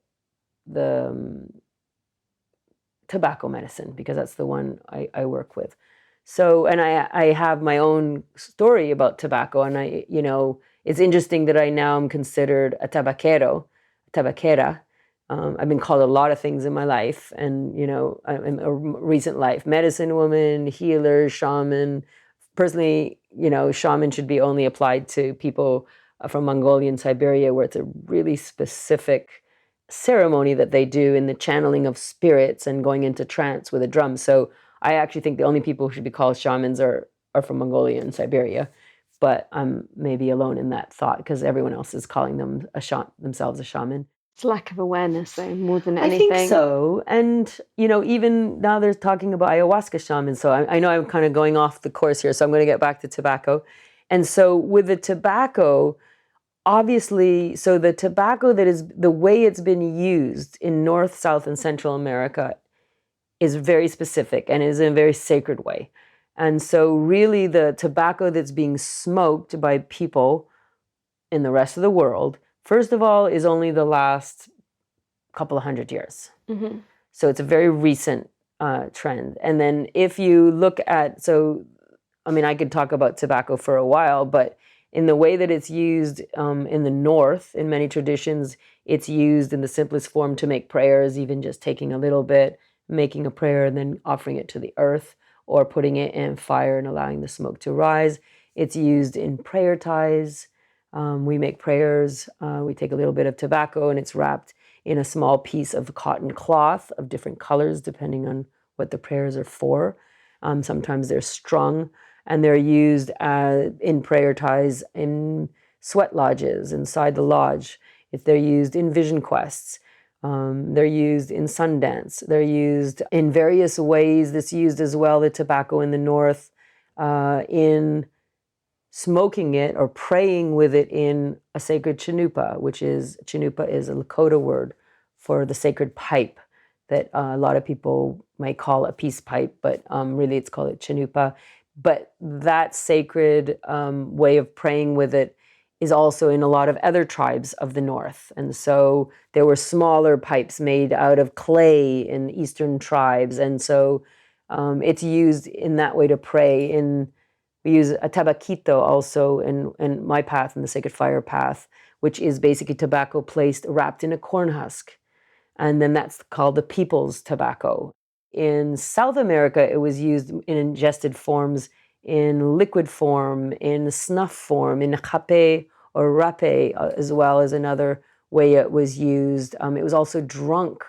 tobacco medicine, because that's the one I work with. So, and I have my own story about tobacco, and it's interesting that I now am considered a tabaquera. I've been called a lot of things in my life, and in a recent life, medicine woman, healer, shaman. Personally, shaman should be only applied to people from Mongolia and Siberia, where it's a really specific ceremony that they do in the channeling of spirits and going into trance with a drum. So I actually think the only people who should be called shamans are from Mongolia and Siberia. But I'm maybe alone in that thought because everyone else is calling them themselves a shaman. It's lack of awareness, though, more than anything. I think so. And, even now they're talking about ayahuasca shamans. So I know I'm kind of going off the course here. So I'm going to get back to tobacco. And so with the tobacco, obviously, so the tobacco that is the way it's been used in North, South, and Central America is very specific and is in a very sacred way. And so really the tobacco that's being smoked by people in the rest of the world, first of all, is only the last couple of 100 years. Mm-hmm. So it's a very recent trend. And then if you look at, I could talk about tobacco for a while, but in the way that it's used in the North, in many traditions, it's used in the simplest form to make prayers, even just taking a little bit, making a prayer and then offering it to the earth, or putting it in fire and allowing the smoke to rise. It's used in prayer ties. We make prayers. We take a little bit of tobacco and it's wrapped in a small piece of cotton cloth of different colors, depending on what the prayers are for. Sometimes they're strung. And they're used in prayer ties in sweat lodges, inside the lodge. If they're used in vision quests, they're used in Sundance. They're used in various ways. That's used as well, the tobacco in the North, in smoking it or praying with it in a sacred chanupa, chanupa is a Lakota word for the sacred pipe that a lot of people might call a peace pipe, but really it's called a chanupa. But that sacred way of praying with it is also in a lot of other tribes of the North. And so there were smaller pipes made out of clay in Eastern tribes. And so it's used in that way to pray. We use a tabaquito also in my path, in the Sacred Fire path, which is basically tobacco placed, wrapped in a corn husk. And then that's called the people's tobacco. In South America, it was used in ingested forms, in liquid form, in snuff form, in jape or rape, as well as another way it was used. It was also drunk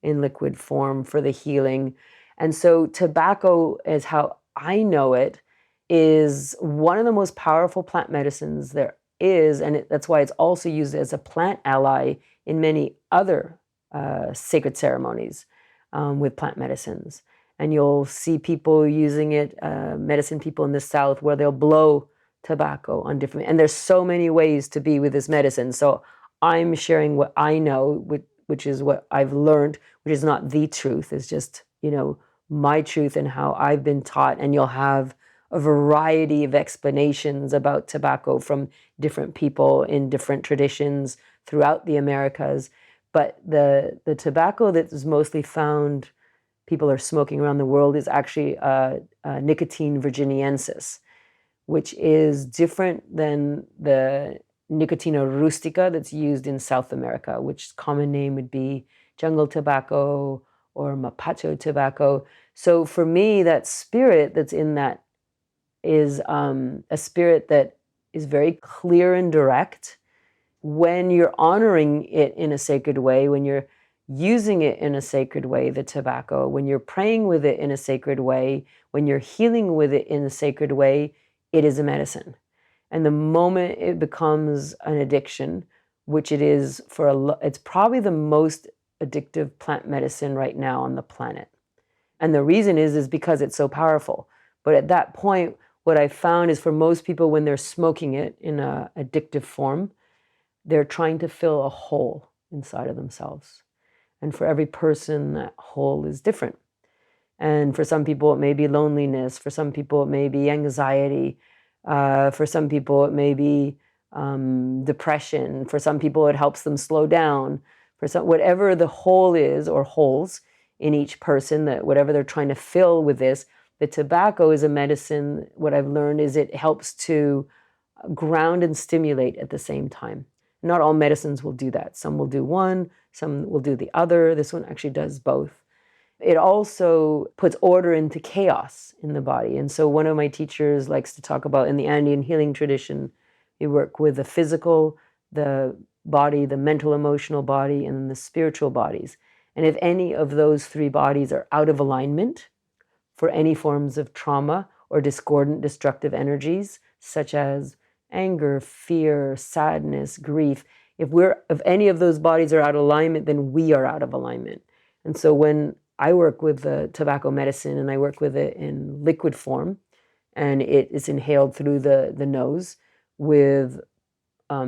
in liquid form for the healing. And so tobacco, as how I know it, is one of the most powerful plant medicines there is. And that's why it's also used as a plant ally in many other sacred ceremonies. With plant medicines. And you'll see people using it, medicine people in the South, where they'll blow tobacco on different, and there's so many ways to be with this medicine. So I'm sharing what I know, which is what I've learned, which is not the truth, it's just my truth and how I've been taught, and you'll have a variety of explanations about tobacco from different people in different traditions throughout the Americas. But the tobacco that is mostly found, people are smoking around the world, is actually nicotine virginiensis, which is different than the Nicotina rustica that's used in South America, which common name would be jungle tobacco or mapacho tobacco. So for me, that spirit that's in that is a spirit that is very clear and direct. When you're honoring it in a sacred way, when you're using it in a sacred way, the tobacco, when you're praying with it in a sacred way, when you're healing with it in a sacred way, it is a medicine. And the moment it becomes an addiction, which it is it's probably the most addictive plant medicine right now on the planet. And the reason is because it's so powerful. But at that point, what I found is for most people, when they're smoking it in an addictive form, they're trying to fill a hole inside of themselves. And for every person, that hole is different. And for some people, it may be loneliness. For some people, it may be anxiety. For some people, it may be depression. For some people, it helps them slow down. For some, whatever the hole is, or holes in each person, that whatever they're trying to fill with this, the tobacco is a medicine. What I've learned is it helps to ground and stimulate at the same time. Not all medicines will do that. Some will do one, some will do the other. This one actually does both. It also puts order into chaos in the body. And so one of my teachers likes to talk about, in the Andean healing tradition, we work with the physical, the body, the mental, emotional body, and the spiritual bodies. And if any of those three bodies are out of alignment for any forms of trauma or discordant, destructive energies, such as anger, fear, sadness, grief, if any of those bodies are out of alignment, then we are out of alignment. And so when I work with the tobacco medicine, and I work with it in liquid form, and it is inhaled through the nose with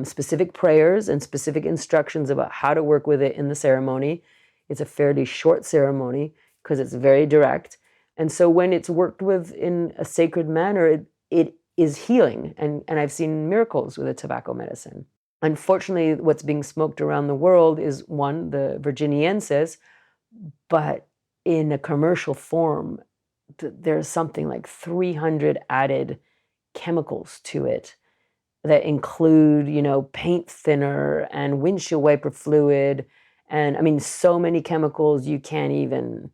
specific prayers and specific instructions about how to work with it in the ceremony. It's a fairly short ceremony because it's very direct. And so when it's worked with in a sacred manner, it is healing. And I've seen miracles with a tobacco medicine. Unfortunately, what's being smoked around the world is, one, the virginiensis, but in a commercial form, there's something like 300 added chemicals to it that include, paint thinner and windshield wiper fluid. And I mean, so many chemicals you can't even,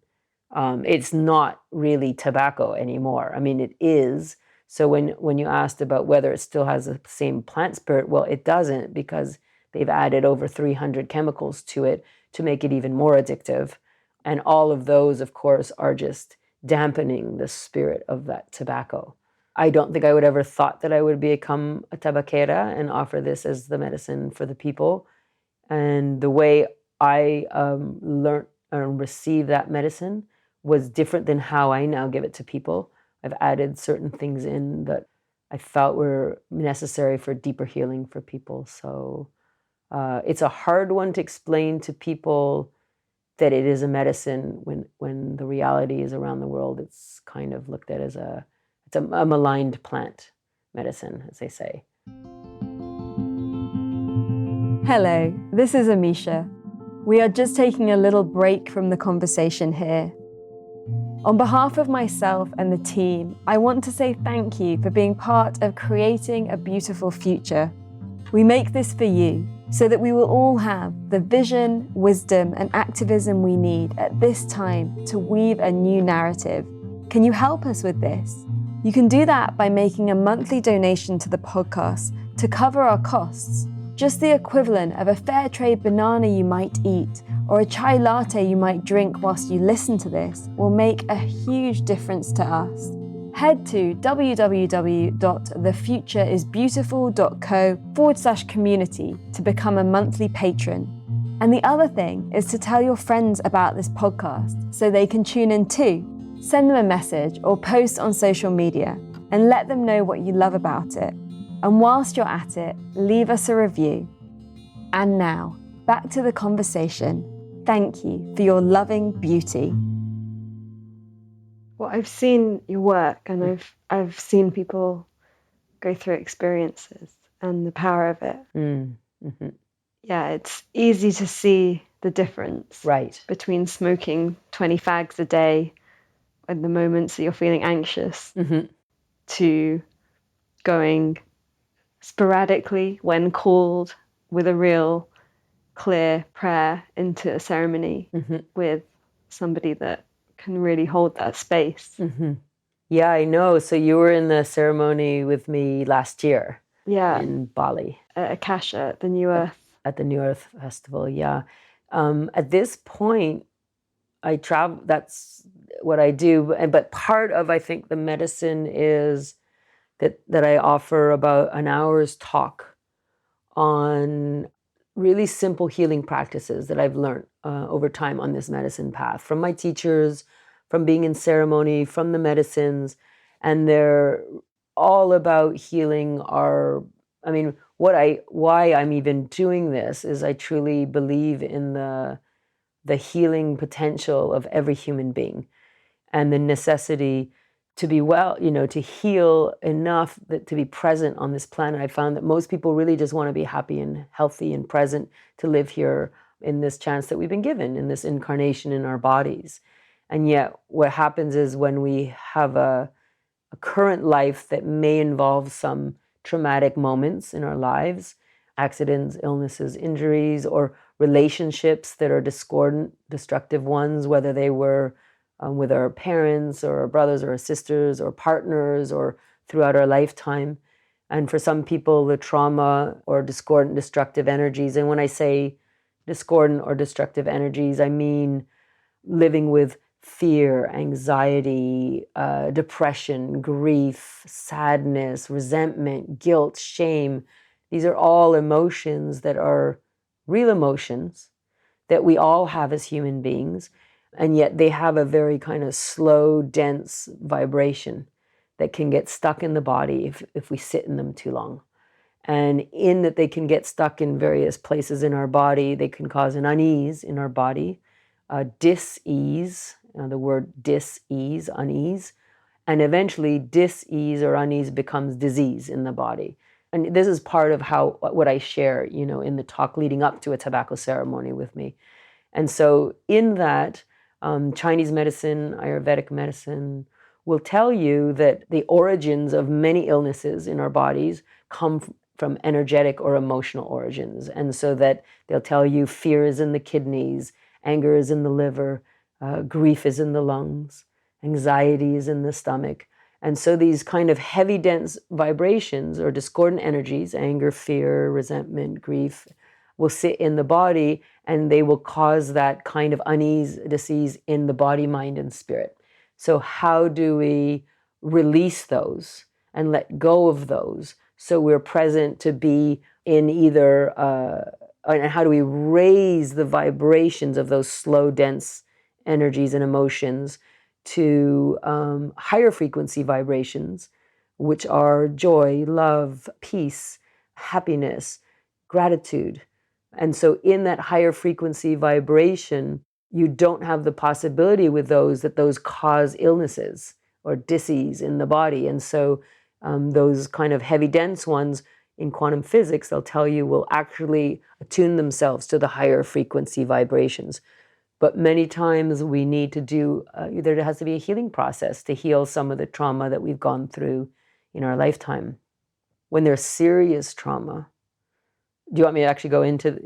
it's not really tobacco anymore. I mean, it is. So when you asked about whether it still has the same plant spirit, well, it doesn't, because they've added over 300 chemicals to it to make it even more addictive. And all of those, of course, are just dampening the spirit of that tobacco. I don't think I would ever thought that I would become a tabaquera and offer this as the medicine for the people. And the way I learned and received that medicine was different than how I now give it to people. I've added certain things in that I felt were necessary for deeper healing for people. So it's a hard one to explain to people that it is a medicine when the reality is around the world, it's kind of looked at as a maligned plant medicine, as they say. Hello, this is Amisha. We are just taking a little break from the conversation here. On behalf of myself and the team, I want to say thank you for being part of creating a beautiful future. We make this for you, so that we will all have the vision, wisdom, and activism we need at this time to weave a new narrative. Can you help us with this? You can do that by making a monthly donation to the podcast to cover our costs. Just the equivalent of a fair trade banana you might eat or a chai latte you might drink whilst you listen to this will make a huge difference to us. Head to www.thefutureisbeautiful.co/community to become a monthly patron. And the other thing is to tell your friends about this podcast so they can tune in too. Send them a message or post on social media and let them know what you love about it. And whilst you're at it, leave us a review. And now, back to the conversation. Thank you for your loving beauty. Well, I've seen your work, and I've seen people go through experiences and the power of it. Mm-hmm. Yeah, it's easy to see the difference Right. between smoking 20 fags a day in the moments that you're feeling anxious to going sporadically when called with a real clear prayer into a ceremony with somebody that can really hold that space. Yeah, I know. So you were in the ceremony with me last year. Yeah. In Bali. At Akasha, at the New Earth. At the New Earth Festival, yeah. At this point, I travel, that's what I do. But part of, I think, the medicine is that I offer about an hour's talk on really simple healing practices that I've learned over time on this medicine path from my teachers, from being in ceremony, from the medicines. And they're all about healing our, I mean, why I'm even doing this is I truly believe in the healing potential of every human being and the necessity to be well, to heal enough that to be present on this planet. I found that most people really just want to be happy and healthy and present to live here in this chance that we've been given, in this incarnation in our bodies. And yet what happens is when we have a current life that may involve some traumatic moments in our lives, accidents, illnesses, injuries, or relationships that are discordant, destructive ones, whether they were with our parents or our brothers or our sisters or partners or throughout our lifetime. And for some people, the trauma or discordant, destructive energies, and when I say discordant or destructive energies, I mean living with fear, anxiety, depression, grief, sadness, resentment, guilt, shame. These are all emotions that are real emotions that we all have as human beings. And yet they have a very kind of slow, dense vibration that can get stuck in the body if we sit in them too long. And in that they can get stuck in various places in our body, they can cause an unease in our body, dis-ease, the word dis-ease, unease, and eventually dis-ease or unease becomes disease in the body. And this is part of what I share, in the talk leading up to a tobacco ceremony with me. And so in that, Chinese medicine, Ayurvedic medicine will tell you that the origins of many illnesses in our bodies come from energetic or emotional origins. And so that they'll tell you fear is in the kidneys, anger is in the liver, grief is in the lungs, anxiety is in the stomach. And so these kind of heavy, dense vibrations or discordant energies, anger, fear, resentment, grief, will sit in the body and they will cause that kind of unease, disease in the body, mind, and spirit. So how do we release those and let go of those so we're present to be in either, and how do we raise the vibrations of those slow, dense energies and emotions to higher frequency vibrations, which are joy, love, peace, happiness, gratitude. And so in that higher frequency vibration, you don't have the possibility with those that those cause illnesses or disease in the body. And so those kind of heavy, dense ones in quantum physics, they'll tell you will actually attune themselves to the higher frequency vibrations. But many times we need to do, there has to be a healing process to heal some of the trauma that we've gone through in our lifetime. When there's serious trauma, do you want me to actually go into,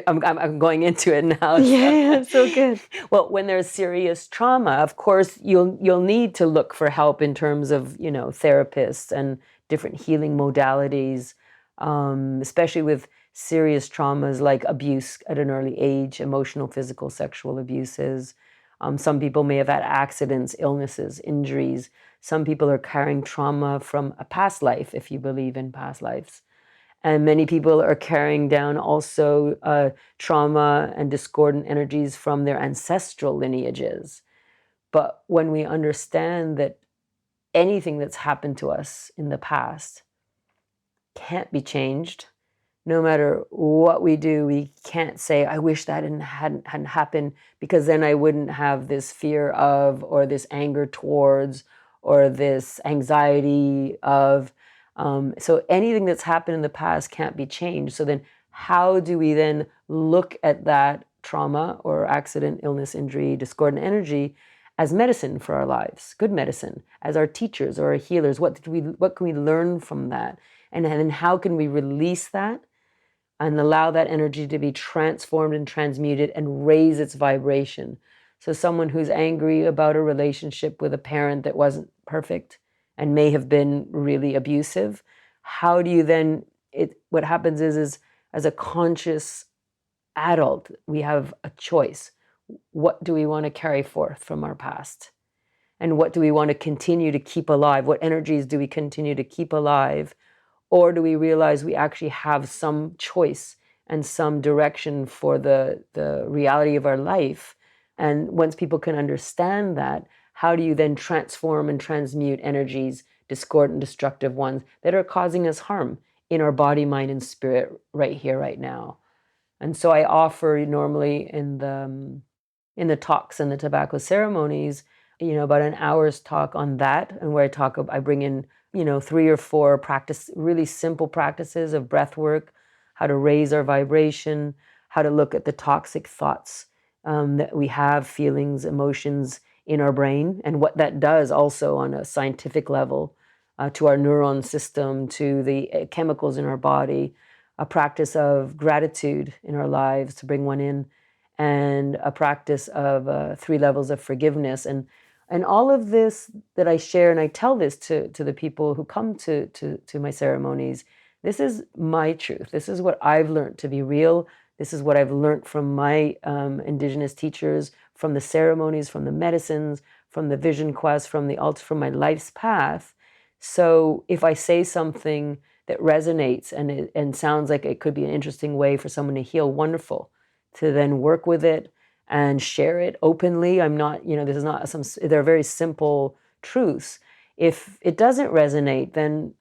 I'm going into it now. Yeah, so good. Well, when there's serious trauma, of course, you'll need to look for help in terms of, therapists and different healing modalities, especially with serious traumas like abuse at an early age, emotional, physical, sexual abuses. Some people may have had accidents, illnesses, injuries. Some people are carrying trauma from a past life, if you believe in past lives. And many people are carrying down also trauma and discordant energies from their ancestral lineages. But when we understand that anything that's happened to us in the past can't be changed, no matter what we do, we can't say, I wish that hadn't happened, because then I wouldn't have this fear of, or this anger towards, or this anxiety of. So anything that's happened in the past can't be changed. So then how do we then look at that trauma or accident, illness, injury, discordant energy as medicine for our lives, good medicine, as our teachers or our healers? What can we learn from that? And then how can we release that and allow that energy to be transformed and transmuted and raise its vibration? So someone who's angry about a relationship with a parent that wasn't perfect and may have been really abusive, how do you then, what happens is as a conscious adult, we have a choice. What do we want to carry forth from our past? And what do we want to continue to keep alive? What energies do we continue to keep alive? Or do we realize we actually have some choice and some direction for the reality of our life? And once people can understand that, how do you then transform and transmute energies, discordant, destructive ones that are causing us harm in our body, mind, and spirit right here, right now? And so I offer normally in the talks and the tobacco ceremonies, about an hour's talk on that, and where I bring in, 3 or 4 really simple practices of breath work, how to raise our vibration, how to look at the toxic thoughts that we have, feelings, emotions in our brain, and what that does also on a scientific level to our neuron system, to the chemicals in our body, a practice of gratitude in our lives to bring one in, and a practice of 3 levels of forgiveness. And all of this that I share, and I tell this to the people who come to my ceremonies, this is my truth. This is what I've learned to be real. This is what I've learned from my Indigenous teachers, from the ceremonies, from the medicines, from the vision quest, from my life's path. So if I say something that resonates and sounds like it could be an interesting way for someone to heal, wonderful. To then work with it and share it openly. I'm not, this is not they're very simple truths. If it doesn't resonate, then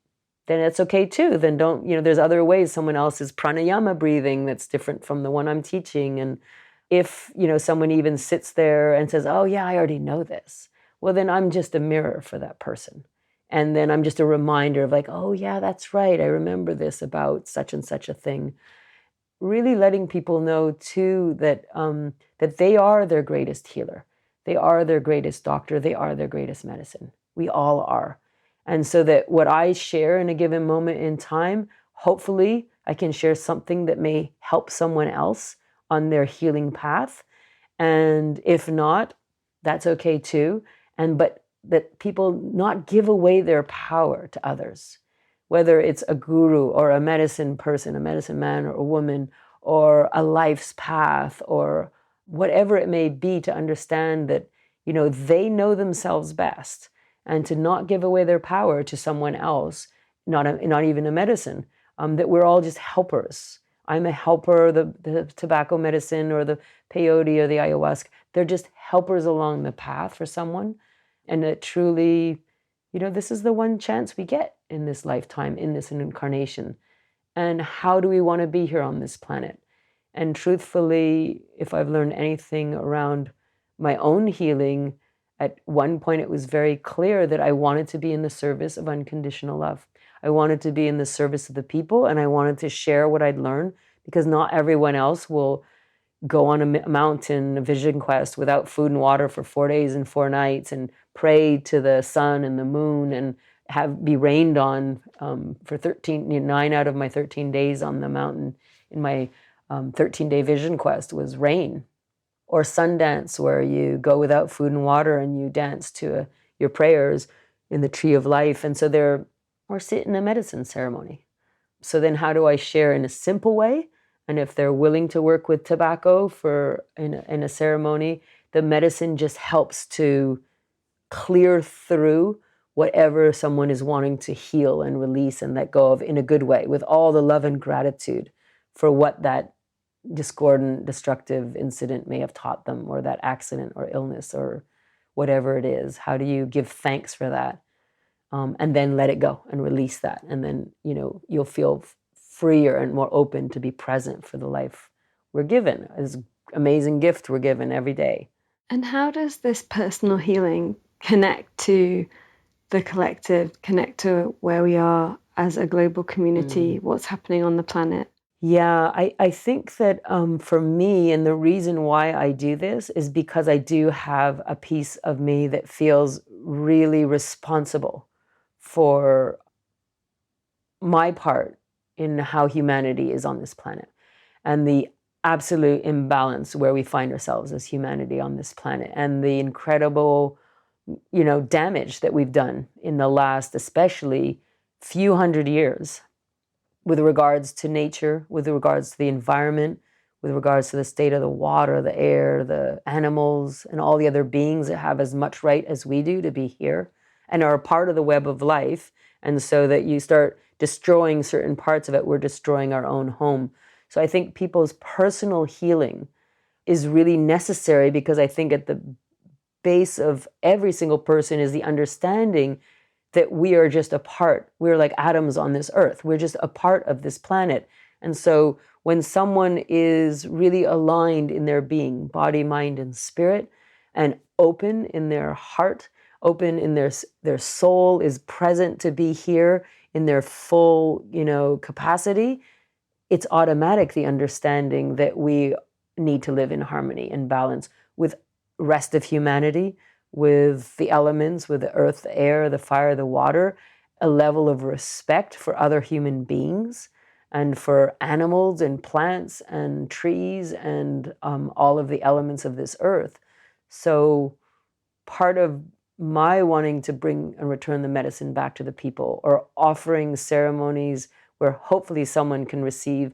it's okay too. Then don't, there's other ways. Someone else is pranayama breathing that's different from the one I'm teaching. And if, someone even sits there and says, oh yeah, I already know this. Well, then I'm just a mirror for that person. And then I'm just a reminder of like, oh yeah, that's right. I remember this about such and such a thing. Really letting people know too that that they are their greatest healer. They are their greatest doctor. They are their greatest medicine. We all are. And so that what I share in a given moment in time, hopefully I can share something that may help someone else on their healing path. And if not, that's okay too. But that people not give away their power to others, whether it's a guru or a medicine person, a medicine man or a woman, or a life's path, or whatever it may be, to understand that, they know themselves best, and to not give away their power to someone else, not even a medicine, that we're all just helpers. I'm a helper, the tobacco medicine or the peyote or the ayahuasca, they're just helpers along the path for someone. And that truly, this is the one chance we get in this lifetime, in this incarnation. And how do we want to be here on this planet? And truthfully, if I've learned anything around my own healing, at one point it was very clear that I wanted to be in the service of unconditional love. I wanted to be in the service of the people, and I wanted to share what I'd learned, because not everyone else will go on a mountain, a vision quest, without food and water for 4 days and 4 nights, and pray to the sun and the moon, and be rained on for 9 out of my 13 days on the mountain in my 13-day vision quest was rain. Or Sundance, where you go without food and water and you dance to your prayers in the tree of life. And so or sit in a medicine ceremony. So then how do I share in a simple way? And if they're willing to work with tobacco in a ceremony, the medicine just helps to clear through whatever someone is wanting to heal and release and let go of in a good way, with all the love and gratitude for what that discordant, destructive incident may have taught them, or that accident or illness or whatever it is. How do you give thanks for that? And then let it go and release that. And then, you'll feel freer and more open to be present for the life we're given, this amazing gift we're given every day. And how does this personal healing connect to the collective, connect to where we are as a global community, what's happening on the planet? Yeah, I think that for me, and the reason why I do this is because I do have a piece of me that feels really responsible for my part in how humanity is on this planet and the absolute imbalance where we find ourselves as humanity on this planet and the incredible, damage that we've done in the last, especially few hundred years with regards to nature, with regards to the environment, with regards to the state of the water, the air, the animals, and all the other beings that have as much right as we do to be here and are a part of the web of life. And so that you start destroying certain parts of it, we're destroying our own home. So I think people's personal healing is really necessary, because I think at the base of every single person is the understanding that we are just a part. We're like atoms on this earth. We're just a part of this planet. And so when someone is really aligned in their being, body, mind, and spirit, and open in their heart, open in their soul, is present to be here in their full, capacity, it's automatic, the understanding that we need to live in harmony and balance with rest of humanity, with the elements, with the earth, the air, the fire, the water, a level of respect for other human beings and for animals and plants and trees and all of the elements of this earth. So part of my wanting to bring and return the medicine back to the people, or offering ceremonies where hopefully someone can receive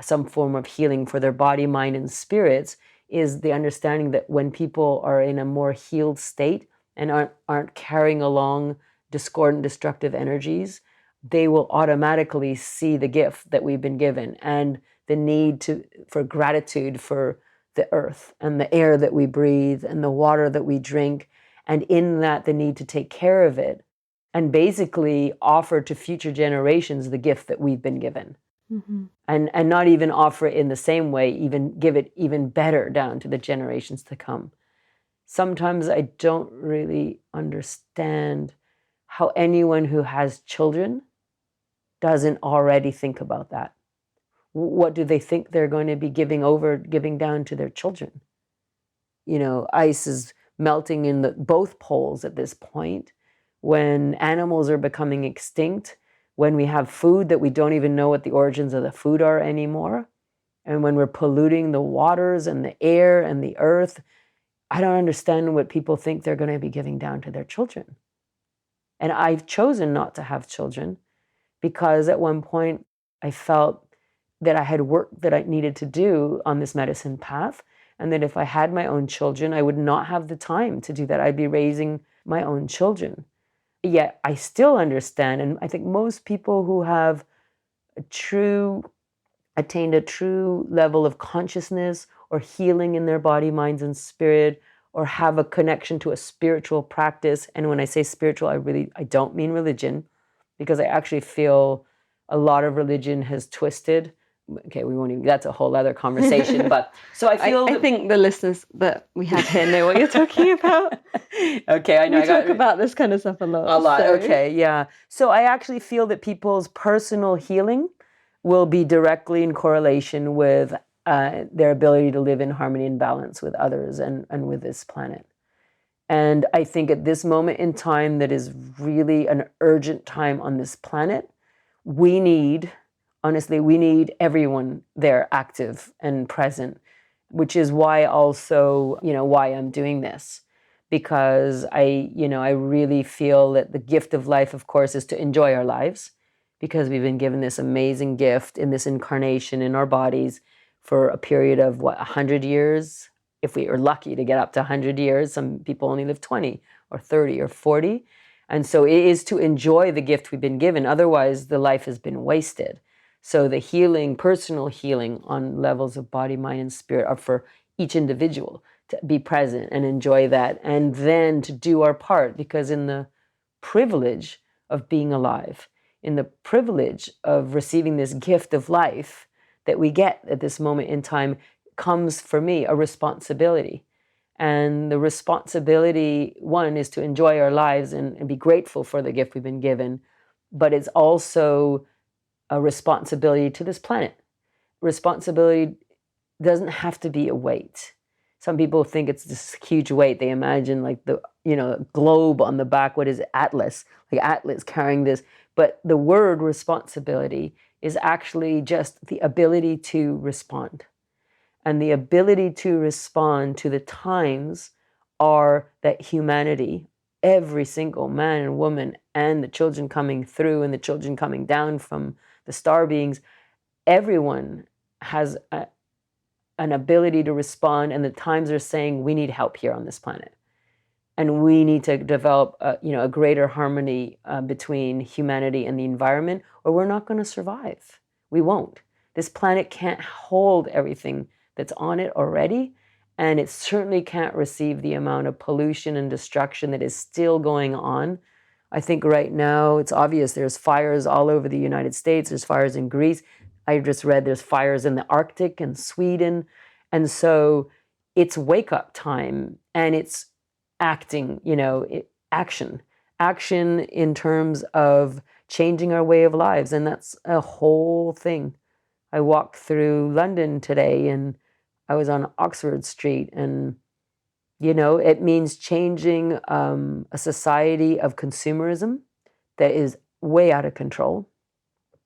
some form of healing for their body, mind, and spirits, is the understanding that when people are in a more healed state and aren't carrying along discordant, destructive energies, they will automatically see the gift that we've been given and the need for gratitude for the earth and the air that we breathe and the water that we drink, and in that the need to take care of it and basically offer to future generations the gift that we've been given. Mm-hmm. And not even offer it in the same way, even give it even better down to the generations to come. Sometimes I don't really understand how anyone who has children doesn't already think about that. What do they think they're going to be giving down to their children? Ice is melting in both poles at this point. When animals are becoming extinct, when we have food that we don't even know what the origins of the food are anymore, and when we're polluting the waters and the air and the earth, I don't understand what people think they're going to be giving down to their children. And I've chosen not to have children because at one point I felt that I had work that I needed to do on this medicine path, and that if I had my own children, I would not have the time to do that. I'd be raising my own children. Yet I still understand, and I think most people who have attained a true level of consciousness or healing in their body, minds, and spirit, or have a connection to a spiritual practice. And when I say spiritual, I don't mean religion, because I actually feel a lot of religion has twisted. Okay, we won't even, that's a whole other conversation. But so I feel I think the listeners that we have here know what you're talking about. Okay, I know. We talk about this kind of stuff a lot. A lot, so. Okay, yeah. So I actually feel that people's personal healing will be directly in correlation with their ability to live in harmony and balance with others and with this planet. And I think at this moment in time that is really an urgent time on this planet, we need everyone there active and present, which is why also, why I'm doing this. Because I really feel that the gift of life, of course, is to enjoy our lives, because we've been given this amazing gift in this incarnation in our bodies for a period of 100 years. If we are lucky to get up to 100 years, some people only live 20 or 30 or 40. And so it is to enjoy the gift we've been given. Otherwise, the life has been wasted. So the healing, personal healing on levels of body, mind, and spirit are for each individual to be present and enjoy that, and then to do our part, because in the privilege of being alive, in the privilege of receiving this gift of life that we get at this moment in time comes, for me, a responsibility. And the responsibility, one, is to enjoy our lives and be grateful for the gift we've been given. But it's also a responsibility to this planet. Responsibility doesn't have to be a weight. Some people think it's this huge weight. They imagine like the, globe on the back. What is it? Atlas, like Atlas carrying this. But the word responsibility is actually just the ability to respond. And the ability to respond to the times are that humanity, every single man and woman, and the children coming through and the children coming down from the star beings, everyone has an ability to respond, and the times are saying we need help here on this planet. And we need to develop a greater harmony between humanity and the environment, or we're not going to survive. We won't. This planet can't hold everything that's on it already, and it certainly can't receive the amount of pollution and destruction that is still going on. I think right now it's obvious there's fires all over the United States. There's fires in Greece. I just read there's fires in the Arctic and Sweden. And so it's wake-up time, and it's acting, action in terms of changing our way of lives. And that's a whole thing. I walked through London today, and I was on Oxford Street, and, it means changing a society of consumerism that is way out of control.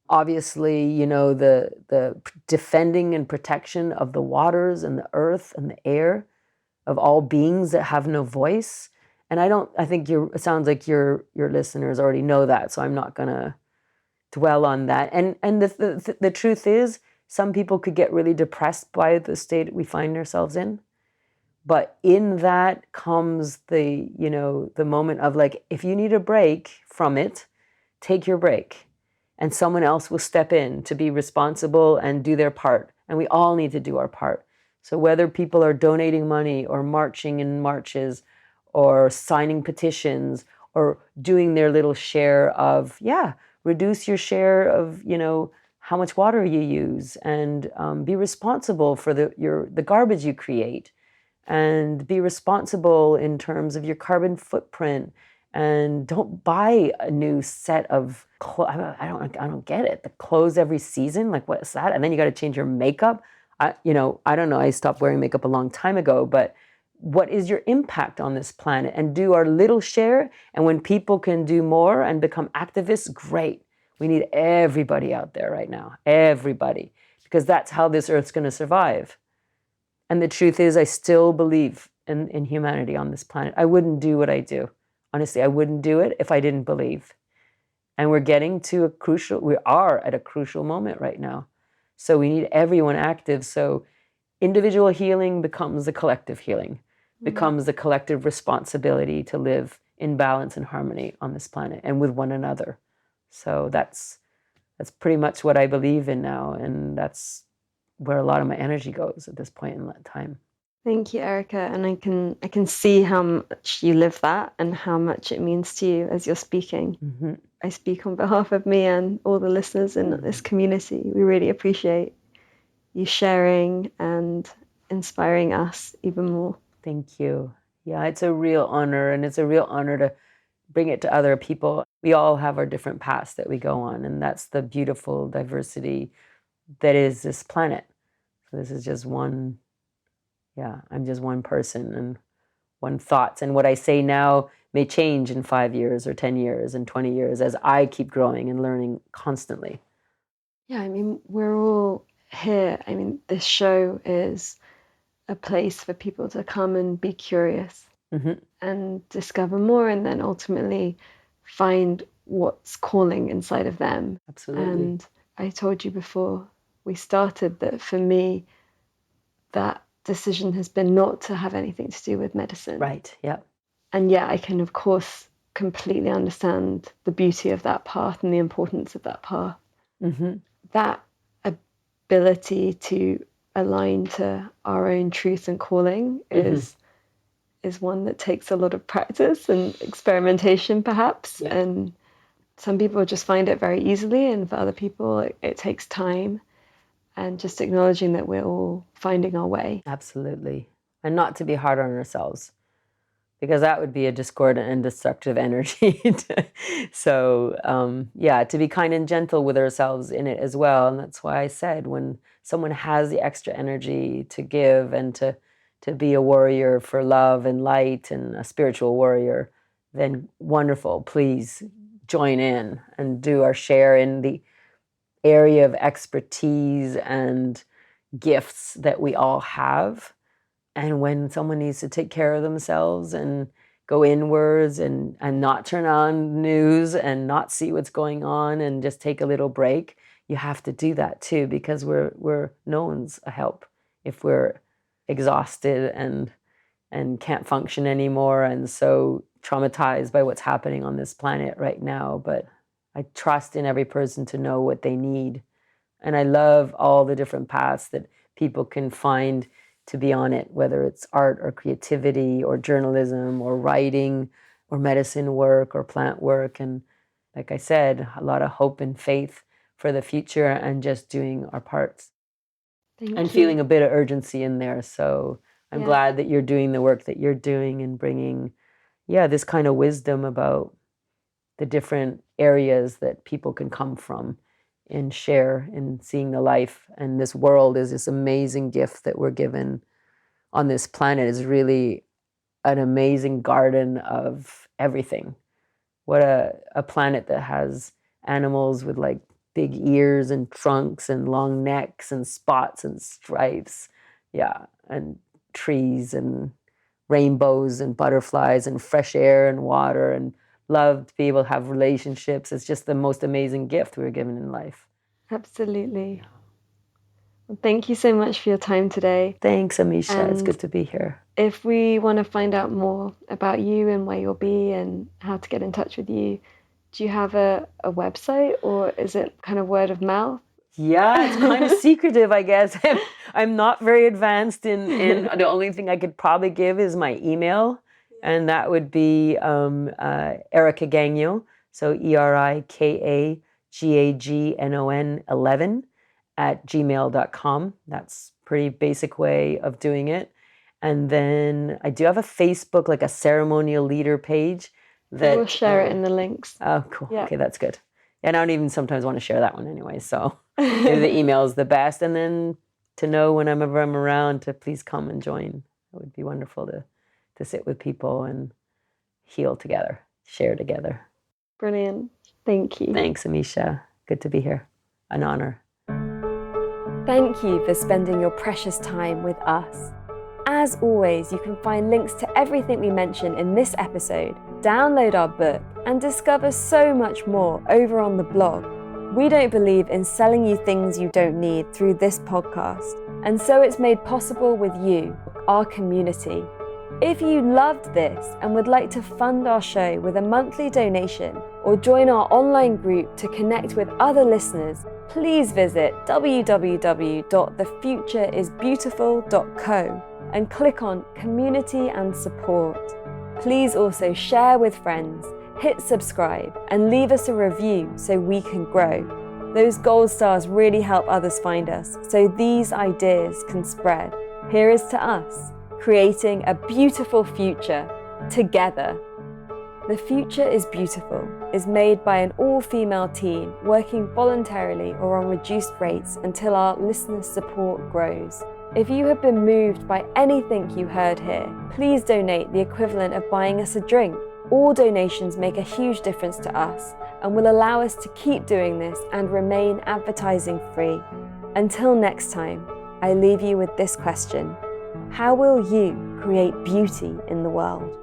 Obviously, the defending and protection of the waters and the earth and the air, of all beings that have no voice. And I think it sounds like your listeners already know that, so I'm not gonna dwell on that. And the truth is, some people could get really depressed by the state we find ourselves in. But in that comes the moment of like, if you need a break from it, take your break. And someone else will step in to be responsible and do their part. And we all need to do our part. So whether people are donating money or marching in marches or signing petitions or doing their little share of, reduce your share of, how much water you use, and be responsible for the garbage you create, and be responsible in terms of your carbon footprint. And don't buy a new set of clothes. I don't get it. The clothes every season, like what's that? And then you got to change your makeup. I don't know. I stopped wearing makeup a long time ago, but what is your impact on this planet? And do our little share. And when people can do more and become activists, great. We need everybody out there right now, everybody, because that's how this earth's going to survive. And the truth is, I still believe in humanity on this planet. I wouldn't do what I do. Honestly, I wouldn't do it if I didn't believe. And we are at a crucial moment right now. So we need everyone active. So individual healing becomes the collective healing, becomes the collective responsibility to live in balance and harmony on this planet and with one another. So that's pretty much what I believe in now. And that's where a lot of my energy goes at this point in time. Thank you, Erika. And I can see how much you live that and how much it means to you as you're speaking. Mm-hmm. I speak on behalf of me and all the listeners in this community. We really appreciate you sharing and inspiring us even more. Thank you. Yeah, it's a real honor, and it's a real honor to bring it to other people. We all have our different paths that we go on, and that's the beautiful diversity that is this planet. So this is just one. Yeah, I'm just one person and one thoughts. And what I say now may change in 5 years or 10 years and 20 years as I keep growing and learning constantly. Yeah, I mean, we're all here. I mean, this show is a place for people to come and be curious and discover more, and then ultimately find what's calling inside of them. Absolutely. And I told you before we started that for me, that decision has been not to have anything to do with medicine. Right, yeah. And yeah, I can, of course, completely understand the beauty of that path and the importance of that path. Mm-hmm. That ability to align to our own truth and calling is one that takes a lot of practice and experimentation, perhaps. Yeah. And some people just find it very easily, and for other people it takes time. And just acknowledging that we're all finding our way. Absolutely. And not to be hard on ourselves, because that would be a discordant and destructive energy. So, yeah, to be kind and gentle with ourselves in it as well. And that's why I said, when someone has the extra energy to give and to be a warrior for love and light and a spiritual warrior, then wonderful. Please join in and do our share in the area of expertise and gifts that we all have. And when someone needs to take care of themselves and go inwards and not turn on news and not see what's going on and just take a little break, you have to do that too, because no one's a help if we're exhausted and can't function anymore and so traumatized by what's happening on this planet right now. But I trust in every person to know what they need. And I love all the different paths that people can find to be on it, whether it's art or creativity or journalism or writing or medicine work or plant work. And like I said, a lot of hope and faith for the future and just doing our parts. Thank and you. feeling a bit of urgency in there. So I'm glad that you're doing the work that you're doing and bringing, this kind of wisdom about the different areas that people can come from and share in seeing the life. And this world is this amazing gift that we're given on this planet. Is really an amazing garden of everything. What a planet that has animals with like big ears and trunks and long necks and spots and stripes. Yeah. And trees and rainbows and butterflies and fresh air and water and love to be able to have relationships. It's just the most amazing gift we were given in life. Absolutely. Well, thank you so much for your time today. Thanks, Amisha. And it's good to be here. If we want to find out more about you and where you'll be and how to get in touch with you, do you have a website, or is it kind of word of mouth? Yeah, it's kind of secretive, I guess. I'm not very advanced in the only thing I could probably give is my email, and that would be Erika Gagnon, so ErikaGagnon 11 @gmail.com. That's pretty basic way of doing it. And then I do have a Facebook, like a ceremonial leader page. We'll share it in the links. Oh, cool. Yeah. Okay, that's good. And I don't even sometimes want to share that one anyway. So maybe the email is the best. And then to know whenever I'm around to please come and join. It would be wonderful to sit with people and heal together, share together. Brilliant. Thank you. Thanks, Amisha. Good to be here. An honor. Thank you for spending your precious time with us. As always, you can find links to everything we mentioned in this episode, download our book, and discover so much more over on the blog. We don't believe in selling you things you don't need through this podcast, and so it's made possible with you, our community. If you loved this and would like to fund our show with a monthly donation or join our online group to connect with other listeners, please visit www.thefutureisbeautiful.co and click on Community and Support. Please also share with friends, hit subscribe, and leave us a review so we can grow. Those gold stars really help others find us, so these ideas can spread. Here is to us, creating a beautiful future together. The Future is Beautiful is made by an all-female team working voluntarily or on reduced rates until our listener support grows. If you have been moved by anything you heard here, please donate the equivalent of buying us a drink. All donations make a huge difference to us and will allow us to keep doing this and remain advertising free. Until next time, I leave you with this question. How will you create beauty in the world?